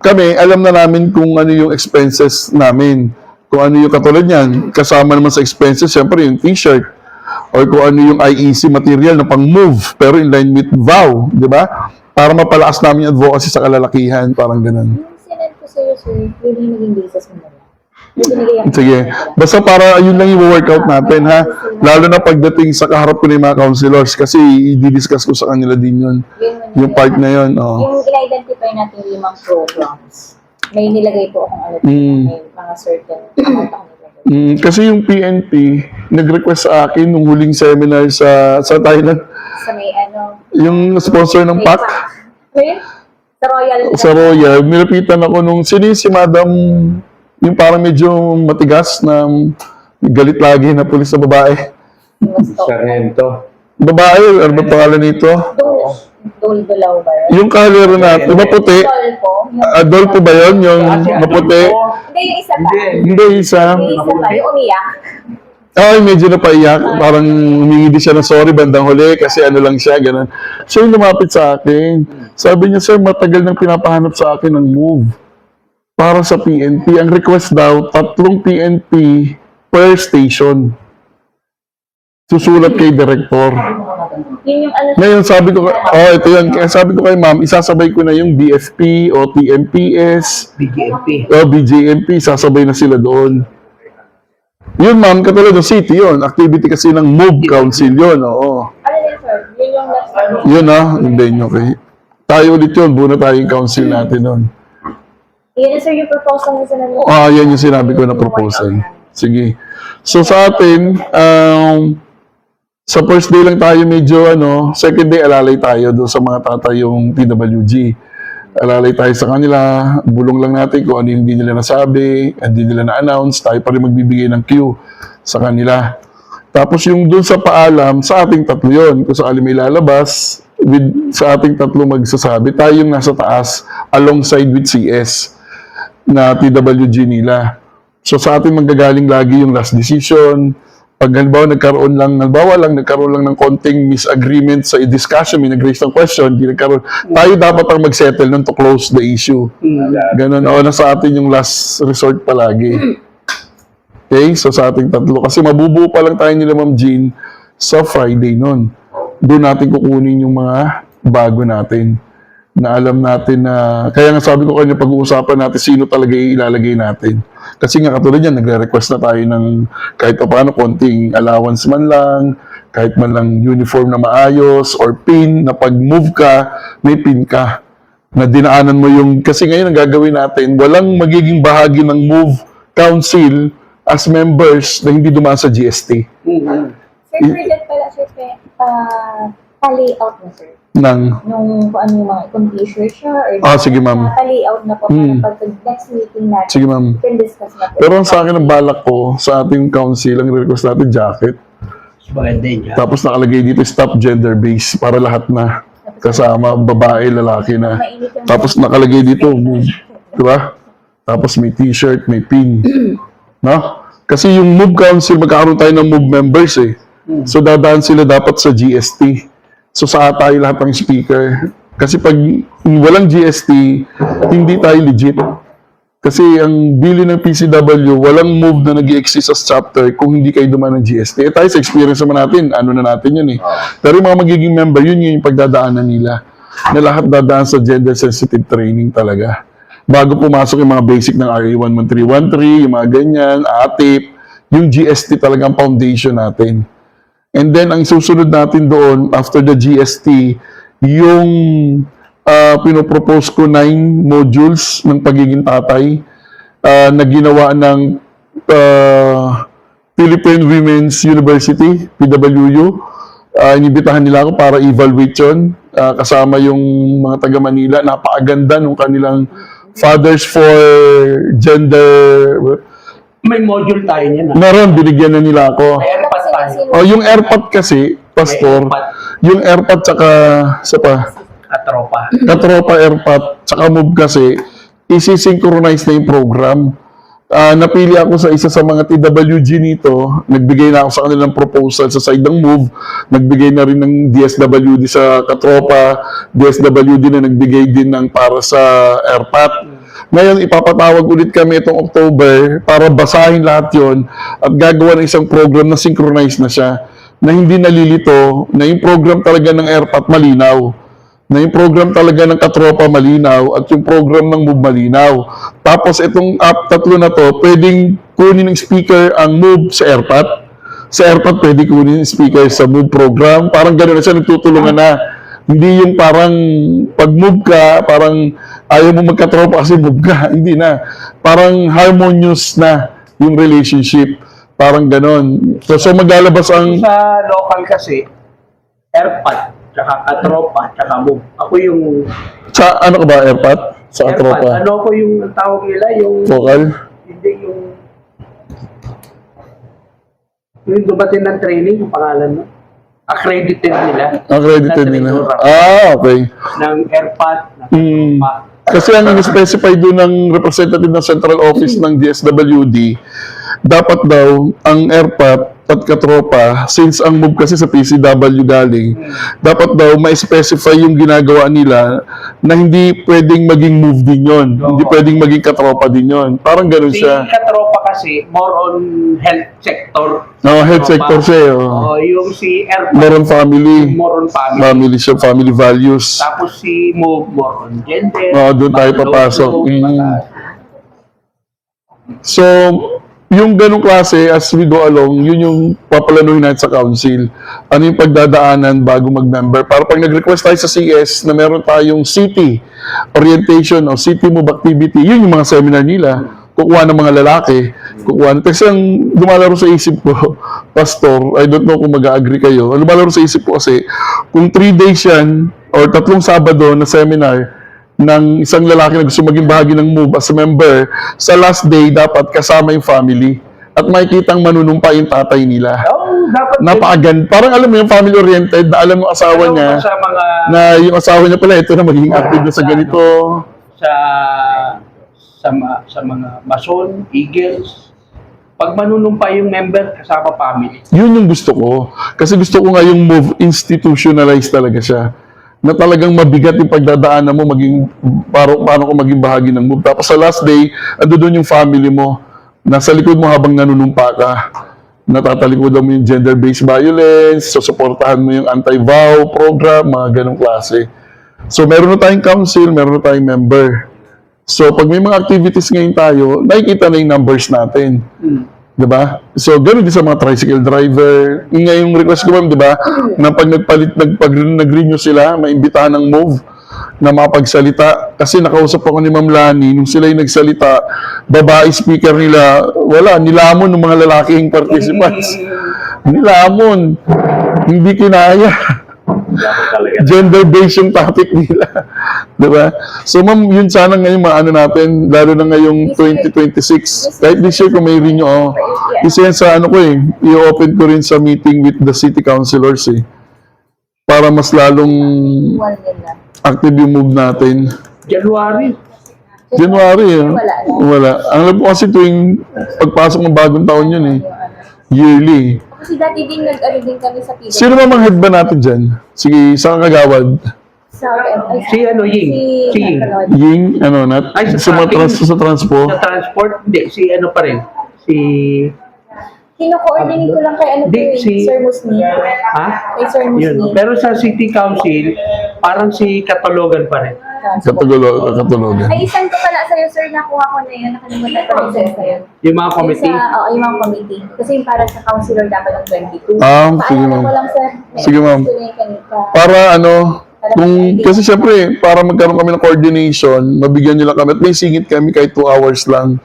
kami, alam na namin kung ano yung expenses namin. Kung ano yung katulad niyan. Kasama naman sa expenses, siyempre yung t-shirt. Or kung ano yung IEC material na pang-move. Pero in line with vow. Di ba? Para mapalakas namin yung advocacy sa kalalakihan. Parang ganon. Yung sinend ko sa'yo, sir, yun yung naging basis mo na lang. Yung binigay ako Sige. Basta para yun lang yung workout natin, ha? Lalo na pagdating sa kaharap ko ng mga councilors kasi i-discuss ko sa kanila din yun. Yung part na yun, oh. Yung in-identify natin yung 5 programs. May nilagay po akong may mga certain amount ako nilagay. Kasi yung PNP, nag-request sa akin nung huling seminar sa Thailand, Sa may yung sponsor ng PAC, Wait, sa Royal. sa Royal, nilapitan ako nung si Madam, yung parang medyo matigas na galit lagi na pulis na babae. Sargento. Babae, ano ba pangalan nito? Dol Dolaw ba yun? Yung kalero natin, maputi. Adolfo. Adolfo ba yun? Yung maputi? Hindi, yung isa pa. Hindi, isa. Yung isa pa, yung umiyak. Ay, medyo napaiyak. Parang humingi din siya ng sorry bandang huli kasi ano lang siya, ganun. Siya yung lumapit sa akin. Sabi niya, sir, matagal nang pinapahanap sa akin ng move para sa PNP. Ang request daw, 3 PNP per station. Susulat kay director. Yun yung Ngayon, sabi ko, ito yun. Kaya sabi ko kay ma'am, isasabay ko na yung BFP o TMPS BGMP. o BJMP, sasabay na sila doon. Yun ma'am, katulad ng city yun. Activity kasi ng MOVE Council yun, oo. ano yun, sir? Yun yung last Yun hindi nyo okay. Tayo ulit yun, buo na tayo yung council natin nun. Yun, sir, yung proposal na sila. Yan yung sinabi ko na proposal. Sige. So sa atin, sa first day lang tayo medyo second day alalay tayo doon sa mga tatay yung PWG. Alalay tayo sa kanila, bulong lang natin kung ano yung hindi nila nasabi, hindi nila na-announce, tayo pa rin magbibigay ng cue sa kanila. Tapos yung doon sa paalam, sa ating 3 yun, kung sakali may lalabas, sa ating 3 magsasabi, tayo yung nasa taas alongside with CS na PWG nila. So sa atin manggagaling lagi yung last decision. Pag halimbawa nagkaroon lang ng konting misagreement sa discussion, may nag-raise ng question, tayo dapat ang mag-settle nun to close the issue. Ganun, nasa atin yung last resort palagi. Okay, so sa ating 3, kasi mabubuo pa lang tayo nila Ma'am Jean sa Friday nun. Doon natin kukunin yung mga bago natin na alam natin na, kaya nga sabi ko kanina pag-uusapan natin sino talaga ilalagay natin. Kasi nga katulad yan, nagre-request na tayo ng kahit pa paano konting allowance man lang, kahit man lang uniform na maayos, or pin, na pag-move ka, may pin ka. Na dinaanan mo yung, kasi ngayon ang gagawin natin, walang magiging bahagi ng MOVE Council as members na hindi dumaan sa GST. Sir, project pala, sir, pa-layout na, sir. Nang, Nung kung ano yung mga, kung t-shirt siya, or sige ma'am. pa-layout na po, para pag next meeting natin, Sige ma'am. we can discuss na po. Pero ang sa akin ang balak ko, sa ating council, ang request natin jacket. Maganda yun. Tapos nakalagay dito stop gender base para lahat na kasama, babae, lalaki na. Tapos nakalagay dito, move. Diba? Tapos may t-shirt, may pin. No? Kasi yung MOVE Council, magkakaroon tayo ng MOVE members eh. So dadaan sila dapat sa GST. So sa tayo lahat ng speaker. Kasi pag walang GST, hindi tayo legit. Kasi ang bili ng PCW, walang MOVE na nag-i-exist as chapter kung hindi kayo dumaan ng GST. Tayo sa experience naman natin, ano na natin yun eh. Pero yung mga magiging member, yun yung pagdadaanan nila. Na lahat dadaan sa gender-sensitive training talaga. Bago pumasok yung mga basic ng RA 11313, yung mga ganyan, ATIP, yung GST talagang foundation natin. And then, ang susunod natin doon, after the GST, yung pinopropose ko 9 modules ng pagiging tatay na ginawa ng Philippine Women's University, PWU. Inibitahan nila ako para evaluate yun. Kasama yung mga taga Manila. Napakaganda nung kanilang Fathers for Gender May module tayo niyan. Meron, binigyan na nila ako. May airpad tayo. O, yung AirPod kasi, Pastor, yung AirPod tsaka, sa pa, At tropa. Katropa AirPod tsaka Move kasi, isi-synchronize na yung program. Napili ako sa isa sa mga TWG nito, nagbigay na ako sa kanilang proposal sa side ng Move, nagbigay na rin ng DSWD sa Katropa, DSWD na nagbigay din ng para sa AirPod. Ngayon, ipapatawag ulit kami itong October para basahin lahat yon at gagawa ng isang program na synchronize na siya, na hindi nalilito, na yung program talaga ng AirPod malinaw, na yung program talaga ng Katropa malinaw, at yung program ng Move malinaw. Tapos itong app tatlo na to, pwedeng kunin ng speaker ang Move sa AirPod. Sa AirPod, pwede kunin ng speaker sa Move program. Parang gano'n na siya, nagtutulungan na. Hindi yung parang pag-move ka, parang ayaw mo magkatropa kasi move ka. Hindi na. Parang harmonious na yung relationship. Parang ganon. So maglalabas ang... Sa local kasi, AirPod, tsaka Katropa, tsaka Move. Ako yung Sa ano ka ba, AirPod? Sa AirPod. katropa? Ano ko yung ang tawag nila? Yung Vocal? hindi yung dumating ng training, yung pangalan mo. Accredited nila. Accredited Na nila. trainer Okay. ng AirPod, ng Hmm. Katropa. Kasi ang specify doon ng representative ng central office ng DSWD, dapat daw ang AirPod at Katropa, since ang Move kasi sa PCW galing, dapat daw ma-specify yung ginagawa nila na hindi pwedeng maging Move din yon, hindi pwedeng maging Katropa din yon. Parang ganun Si siya. Katropa kasi, more on health sector. Health sector siya. Yung si AirPod, Meron family. more on family. Family siya, family values. Tapos si Move, more on gender. Doon tayo papasok. So, yung ganong klase, as we go along, yun yung papalanuhin natin sa council. Ano yung pagdadaanan bago mag-member. Para pag nag-request tayo sa CS na meron tayong city orientation o city move activity, yun yung mga seminar nila. Kukuha ng mga lalaki. Kasi ang lumalaro sa isip ko, Pastor, I don't know kung mag-agree kayo. Ang lumalaro sa isip ko kasi, kung 3 days yan, or 3 Sabado na seminar, ng isang lalaki na gusto maging bahagi ng Move as a member, sa last day, dapat kasama yung family. At makikitang manunumpa yung tatay nila. Dapat Napakagan. Parang alam mo yung family-oriented, na alam mo asawa niya, sa mga na yung asawa niya pala, ito na magiging active na sa ganito. sa mga Mason, Eagles, pag manunumpa yung member, kasama family. Yun yung gusto ko. Kasi gusto ko nga yung Move institutionalized talaga siya. Na talagang mabigat yung pagdadaanan mo, maging, paano ko maging bahagi ng Move. Tapos sa last day, ando doon yung family mo. Nasa likod mo habang nanunumpa ka. Natatalikodan mo yung gender-based violence, susuportahan mo yung anti-vow program, mga ganong klase. So meron na tayong council, meron na tayong member. So pag may mga activities ngayon tayo, nakikita na yung numbers natin. Diba? So, gano'n din sa mga tricycle driver. Yung request ko, ma'am, diba? Na pag nag-renew sila, maimbitahan ng Move na makapagsalita. Kasi nakausap ako ni Ma'am Lani, nung sila yung nagsalita, babae speaker nila, wala, nilamon ng mga lalaking participants. Nilamon. Hindi kinaya. Gender-based yung topic nila. Diba? So, ma'am, yun sana ngayon maano natin, lalo na ngayong 2026. Kahit this year, kung may renew, isa yan sa ano ko i-open ko rin sa meeting with the city councilors para mas lalong active yung Move natin. January. Wala. Ang alam ko kasi tuwing pagpasok ng bagong taon yun yearly. Kasi dati din nag-ano din kami sa PWD. Sino ba mga head ba natin dyan? Sige, saan kagawad? Si Ying. Si Ying. Ying, ano, Nat? Ay, Sa sa transpo. Sa transport, hindi. Si ano pa rin. Si... Kino-coordinate ko lang kay ano Hindi, si- Sir Musni. Ha? Kay Sir Musni. Yun. Pero sa City Council, parang si Katalogan pa rin. Katalogan. Ay, isang ko pala sa'yo, sir, nakuha ko na yun. Nakalimutan ko rin sa'yo. Yung mga committee. Yung mga committee. Kasi yung para sa councilor dapat ng 22. Sige, ma'am. Paalala ko lang, sir. Sige, ma'am. Para kasi syempre, para magkaroon kami ng coordination, mabigyan nila kami, at may singit kami kahit 2 hours lang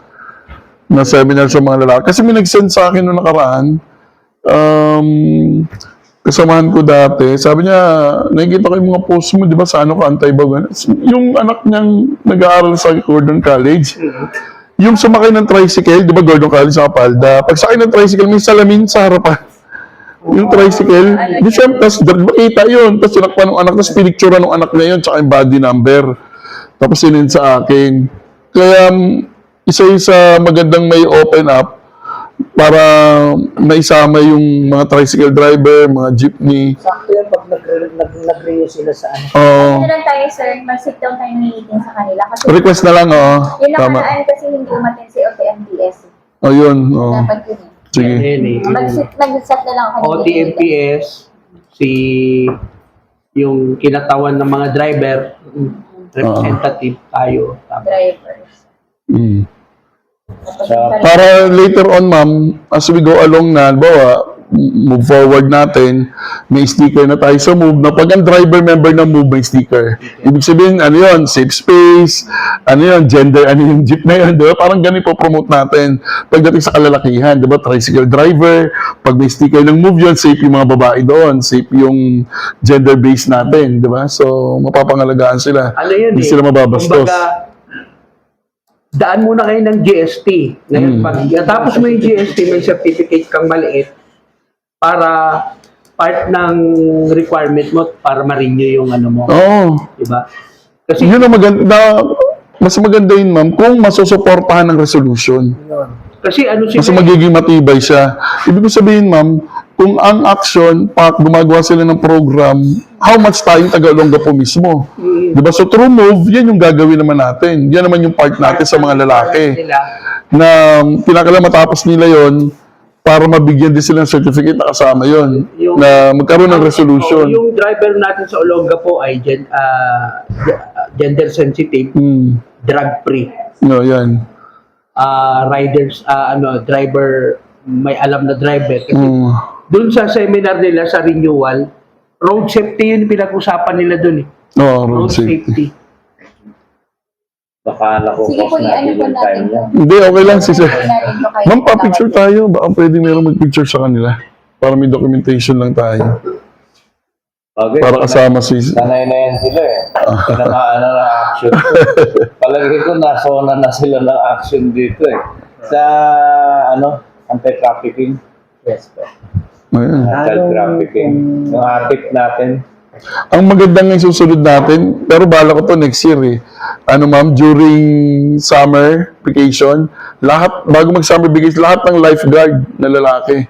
na seminar sa mga lalaki. Kasi may nag-send sa akin noong nakaraan, kasamahan ko dati, sabi niya, nakikita ko yung mga post mo, di ba, sa ano ka, anti-bag. Yung anak niyang nag-aaral sa Gordon College, yung sumakay ng tricycle, di ba Gordon Collins sa Kapalda, pag sakay ng tricycle, may salamin sa harapan. Yung tricycle, di siya, tapos makita yun, tapos sinakpan ng anak, tapos pinicturean ng anak niya yun, tsaka yung body number. Tapos sinend sa akin. Kaya, isa yung sa magandang may open up, para maisama yung mga tricycle driver, mga jeepney. Sakto yan pag nag-renew sila sa ano. Oo. Ano lang tayo, sir, mag-sit down tayo meeting sa kanila. Kasi Request na lang, oo. yung Tama. nakaraan kasi hindi umatin si OTMPS. O yun, oo. Dapat yun eh. Sige. Mag-set na lang ako. OTMPS, yung kinatawan ng mga driver, representative tayo. Drivers. Mm. Tapos Sa- yung Para later on, ma'am, as we go along na, bawa, move forward natin, may sticker na tayo sa Move, na pag ang driver member ng Move may sticker. Ibig sabihin, ano yun, safe space, ano yun, gender, ano yung jeep na yun, di ba? Parang ganun po promote natin. Pagdating sa kalalakihan, di ba, tricycle driver, pag may sticker ng Move yun, safe yung mga babae doon, safe yung gender base natin, di ba? So, mapapangalagaan sila. Ano yun Hindi sila mababastos. Kumbaga, daan muna kayo ng GST. Ngayon, pag tapos mo yung GST, may certificate kang maliit para part ng requirement mo para ma-renew yung ano mo. Oo. Diba? Kasi Yun ang maganda, mas maganda yun, ma'am, kung masusuportahan ng resolution. kasi ano Mas sila, magiging matibay siya. Ibig ko sabihin, ma'am, kung ang action, gumagawa sila ng program, how much tayong taga-Olonga po mismo? Diba? So, through Move, yan yung gagawin naman natin. Yan naman yung part natin sa mga lalaki. nila, Na pinakala matapos nila yon para mabigyan din sila ng certificate na kasama yon na magkaroon ng resolution. Yung driver natin sa Olonga po ay gender sensitive, Hmm. drug free. No, yan. Riders, driver, may alam na driver. Kasi Hmm. dun sa seminar nila sa renewal, road safety yun pinag-usapan nila dun eh. No, Road safety. Baka Sige po, nakukos i-ano natin po yung time natin niya. yun. Hindi, okay lang si sir. Natin to kayo. Ma'am, pa-picture tayo. Baka pwede meron mag-picture sa kanila. Para may documentation lang tayo. Okay, Para kasama si... sanay na yan sila eh. Tinamaan na ng action. Palagi ko nasona na sila ng action dito eh. Sa anti-trafficking. Yes, po. Ayan. Child trafficking. Yung atip natin. Ang maganda ng susunod natin, pero bala ko to next year eh. Ano ma'am, during summer vacation, lahat, bago mag-summer vacation, lahat ng lifeguard na lalaki.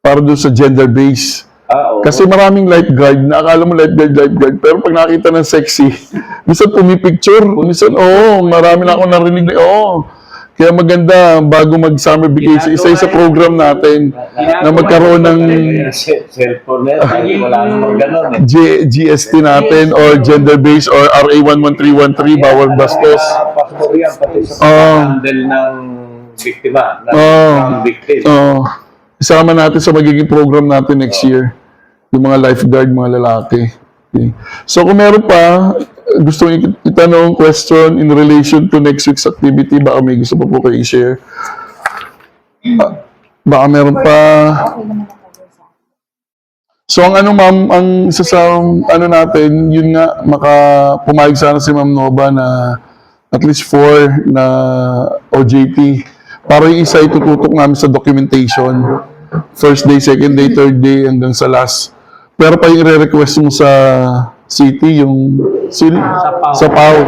Para doon sa gender base. Oo. Kasi maraming lifeguard, na akala mo lifeguard, pero pag nakita ng sexy, minsan pumipicture, minsan, marami na ako narinig na, Kaya maganda, bago mag-summer vacation, isa sa program natin na magkaroon ng Cellphone na yan. Wala namang ganun eh. GST natin or gender base or RA 11313, bawal bastos. Pastor yan, pati sa Oo. handle ng biktima. Oo. Ng victim. Isama natin sa magiging program natin next year. Yung mga lifeguard, mga lalaki. Okay. So kung meron pa, gusto itanong question in relation to next week's activity, baka may gusto pa po kayo i-share. Baka meron pa. Okay naman ako sa So ang ma'am, ang isa sa natin, yun nga, pumayag sana si Ma'am Nova na at least 4 na OJT. Para yung isa itututok namin sa documentation. First day, second day, third day, hanggang sa last. Pero pa yung i-request mo sa city, yung sa PAO.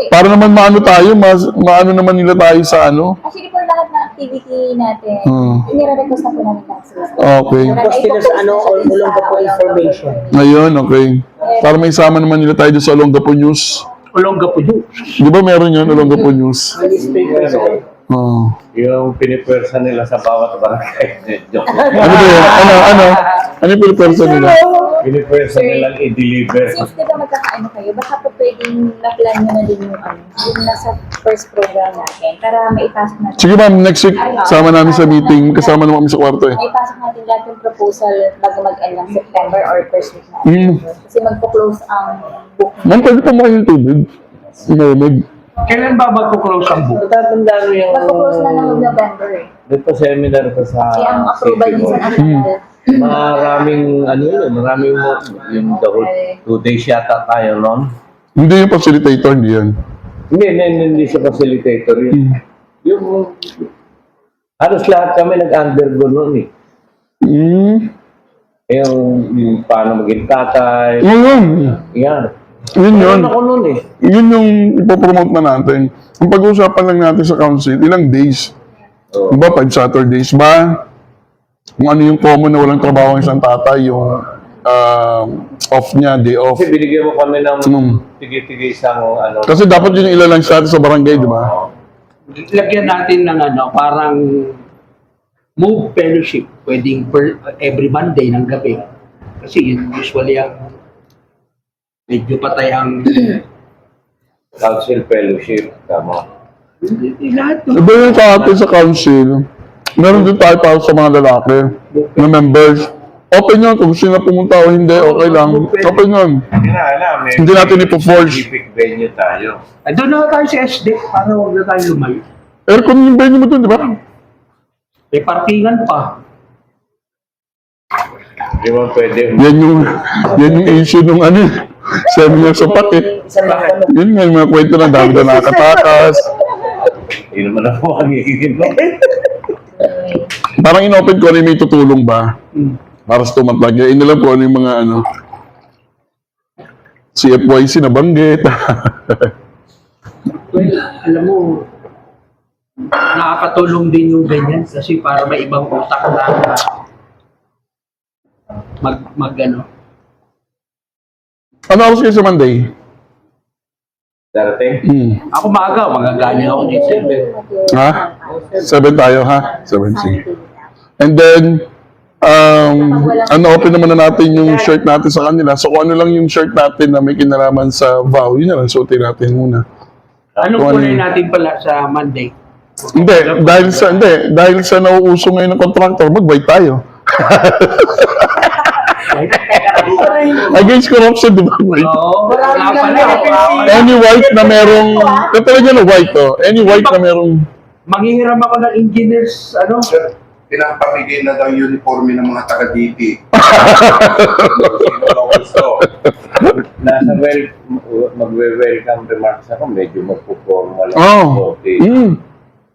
Para naman maano naman nila tayo sa ano. Actually po lahat ng activity natin, Hmm. inire-request na po namin lahat sila. Okay. Post nila sa Olonga po information. Ngayon, okay. Para may sama naman nila tayo doon sa Olongapo News. Olonga po yun. Di ba meron yun, Olongapo News? Oh. Yung pinipwersa nila sa bawat barangay. Joke. Ano ba yun? Ano yung pinipersa nila? Pinipwersa nilang i-deliver. Since di ba magkakaano kayo, baka po pwedeng na-plan nyo na din yung nasa first program natin para maipasok natin. Sige ma'am, next week, sama namin sa meeting. Kasama naman kami sa kwarto eh. Maipasok natin lahat yung proposal bago mag-end ng September or first week natin. Kasi magpo-close ang book. Ma'am, pwede pa makain yung tubig? Inomig. Kailan ba magko-close ang book? Natatandaan mo yung... Magpo-close na ng November eh. Dito seminar ko sa... Kaya ang approval City minsan Hall. ang Maraming yung the whole 2 days yata tayo noon. Hindi yung facilitator, hindi yan. Hindi siya facilitator yun. Yung halos lahat kami nag-undergo noon eh. Yung paano maging tatay. Yun. Yan. Yun. Meron ako noon eh. Yun yung ipopromote na natin. Ang pag-uusapan lang natin sa council, ilang days. Oo. Diba, 5 Saturdays ba? Kung ano yung common na walang trabaho ng isang tatay, yung off niya, day off. Kasi binigyan mo kami ng Mm. tigil-tigil isang ano. Kasi dapat yun yung ilalang sa atin sa barangay, di ba? Lagyan natin ng parang move fellowship. Pwedeng every Monday ng gabi. Kasi yun usually ang medyo patay ang Council fellowship. Tama. lahat ng Iba yung sa atin sa council, meron din tayo para sa mga lalaki na members. Open yun, kung gusto na pumunta o hindi, okay lang. Open yun. Hindi na alam eh. Hindi natin ipo-force. Specific venue tayo. doon na tayo sa SD para huwag na tayo lumayo. Aircon yung venue mo dun, di ba? May parkingan pa. Di ba pwede? Yan yung issue nung ano, seminar sa PAC eh. Yun nga, yung mga kwento na dami na nakatakas. Hindi naman ako ang iinom. Parang in-open ko rin may tutulong ba? Para sa tumatag. Yun na lang po ano yung mga ano. CFYC na banggit. Well, alam mo, nakakatulong din yung ganyan kasi para may ibang utak na ano. Ano oras kayo sa Monday? Darating? Ako maaga, magagaling ako dito. Ha? 7 tayo ha? 7, sige. And then, open naman na natin yung shirt natin sa kanila. So kung ano lang yung shirt natin na may kinalaman sa vow, yun na lang, suotin natin muna. Anong Kung ano kulay yun? natin pala sa Monday? Dahil sa nauuso ngayon ng contractor, mag-white tayo. Against corruption, di ba? White. Oo, wala pala. Any white na merong, katulad yan na white to. Any white na merong, Manghihiram ako ng engineers, Pinapamigay na daw uniforme ng mga taga-DP. Nasa magwe-welcome remarks ako, medyo magpo-formal lang. oh.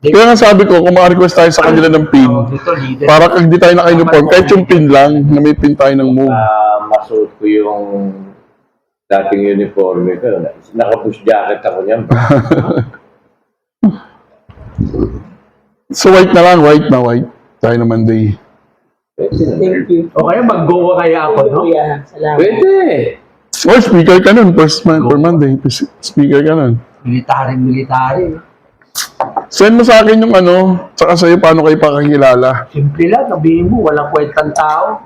Kaya nga sabi ko, kung ma-request tayo sa kanila ng pin, Dito, leader. para kag di tayo naka-uniform, kahit yung pin lang, na may pin tayo ng move. Masuot ko yung dating uniforme ko. Naka-push jacket ako niyan. So white na lang, white na white. Tayo na Monday. O kaya mag-goa kaya ako, no? Pwede. Or speaker ka nun, per Monday. Speaker ka nun. Military. Send mo sa akin yung ano, tsaka sa'yo paano kayo pakakilala. Simple lang, sabihin mo, walang kwentang tao.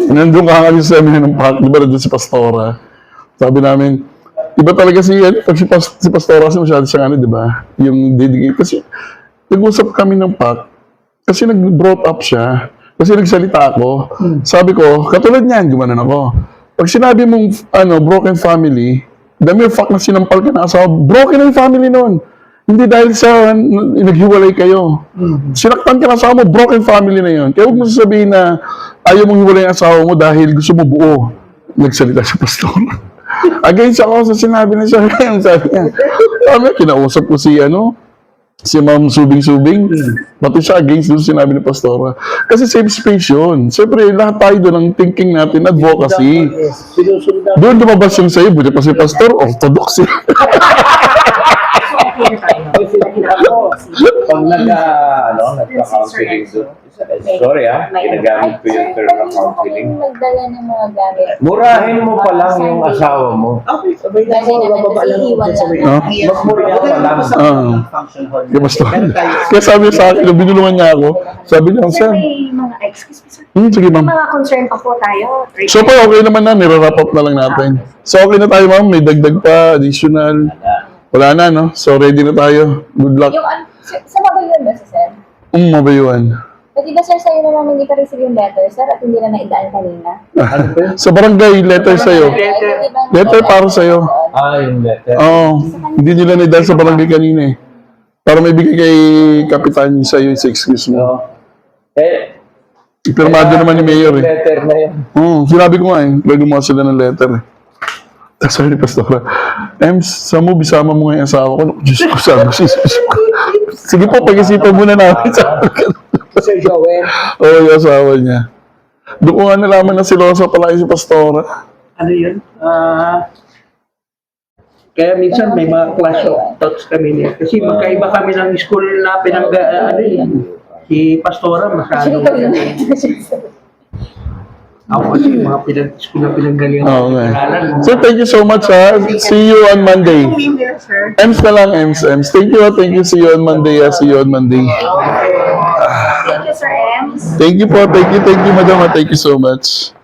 Nandun ka kami sa seminar ng PAC, di ba nandun si Pastora? Sabi namin, iba talaga pag si Pastora kasi masyado siyang ano, di ba? Yung dedicate. Kasi nag-usap kami ng PAC, kasi nag-brought up siya, kasi nagsalita ako. Sabi ko, katulad niyan, gumanon ako. Pag sinabi mong broken family, the mere fact na sinampal ka na asawa, broken na yung family noon. Hindi dahil sa naghiwalay kayo. Sinaktan ka na asawa mo, broken family na yun. Kaya huwag mo sasabihin na ayaw mong hiwalay ang asawa mo dahil gusto mo buo. Nagsalita si Pastor. Against ako sa sinabi na siya. Sabi niya, kinausap ko si Ma'am Subing-Subing. Pati siya against doon sinabi ni Pastora. Kasi safe space yun. Siyempre, lahat tayo doon ang thinking natin, advocacy. Doon lumabas yung sa'yo, buti pa si Pastor, orthodox eh. Pag nagka-counseling doon, sorry ginagamit ko yung term na counseling. Nagdala ng mga gamit. Murahin mo pa lang yung asawa mo. Okay, sabay na Kasi ako, naman, bababa kasi lang ako iwan dyan sa may... lang. Magmura ka pa lang. Function hall. Kaya Pastor. Meron tayo. Kaya sabi niya sa akin, nung binulungan niya ako, sabi niya, Sir, sir, may mga, excuse me, sir. sige May ma'am. mga concern pa po tayo. So pa okay naman na, nire-wrap up na lang natin. So okay na tayo ma'am, may dagdag pa, additional. Wala na no? So ready na tayo. Good luck. Yung sa Mabayuan ba si Sir? Mabayuan. Pati ba Sir sa'yo na namin hindi pa receive yung letter Sir at hindi na naidaan kanina? Sa barangay, letter sa'yo. Letter para sa'yo. Yung letter. Oo. Hindi nila naidal sa barangay kanina eh. Para may bigay kay kapitan sa'yo yung excuse mo. No. Ipirmado naman ni Mayor eh. Letter na yun. Sinabi ko nga eh, pwede gumawa sila ng letter eh. Tapos sabi ni Pastora, Ems, sa mo, bisama mo nga yung asawa ko. Diyos ko, sabi ko, Sige po, pag-isipan muna namin sa akin. Sir Joel, Oo, yung asawa niya. Doon ko nga nalaman na silosa pala yung si Pastora. ano yun? Kaya minsan may mga clash of thoughts kami niya. Kasi magkaiba kami ng school na si Pastora masyado. Ako kasi mga school na pinanggalingan. Oo nga. So, thank you so much, ha. See you on Monday. Ems na lang, Ems. Thank you, ha. Thank you. See you on Monday, ha. See you on Monday. Thank you, Sir Ems. Thank you po. Thank you, madam. Thank you so much.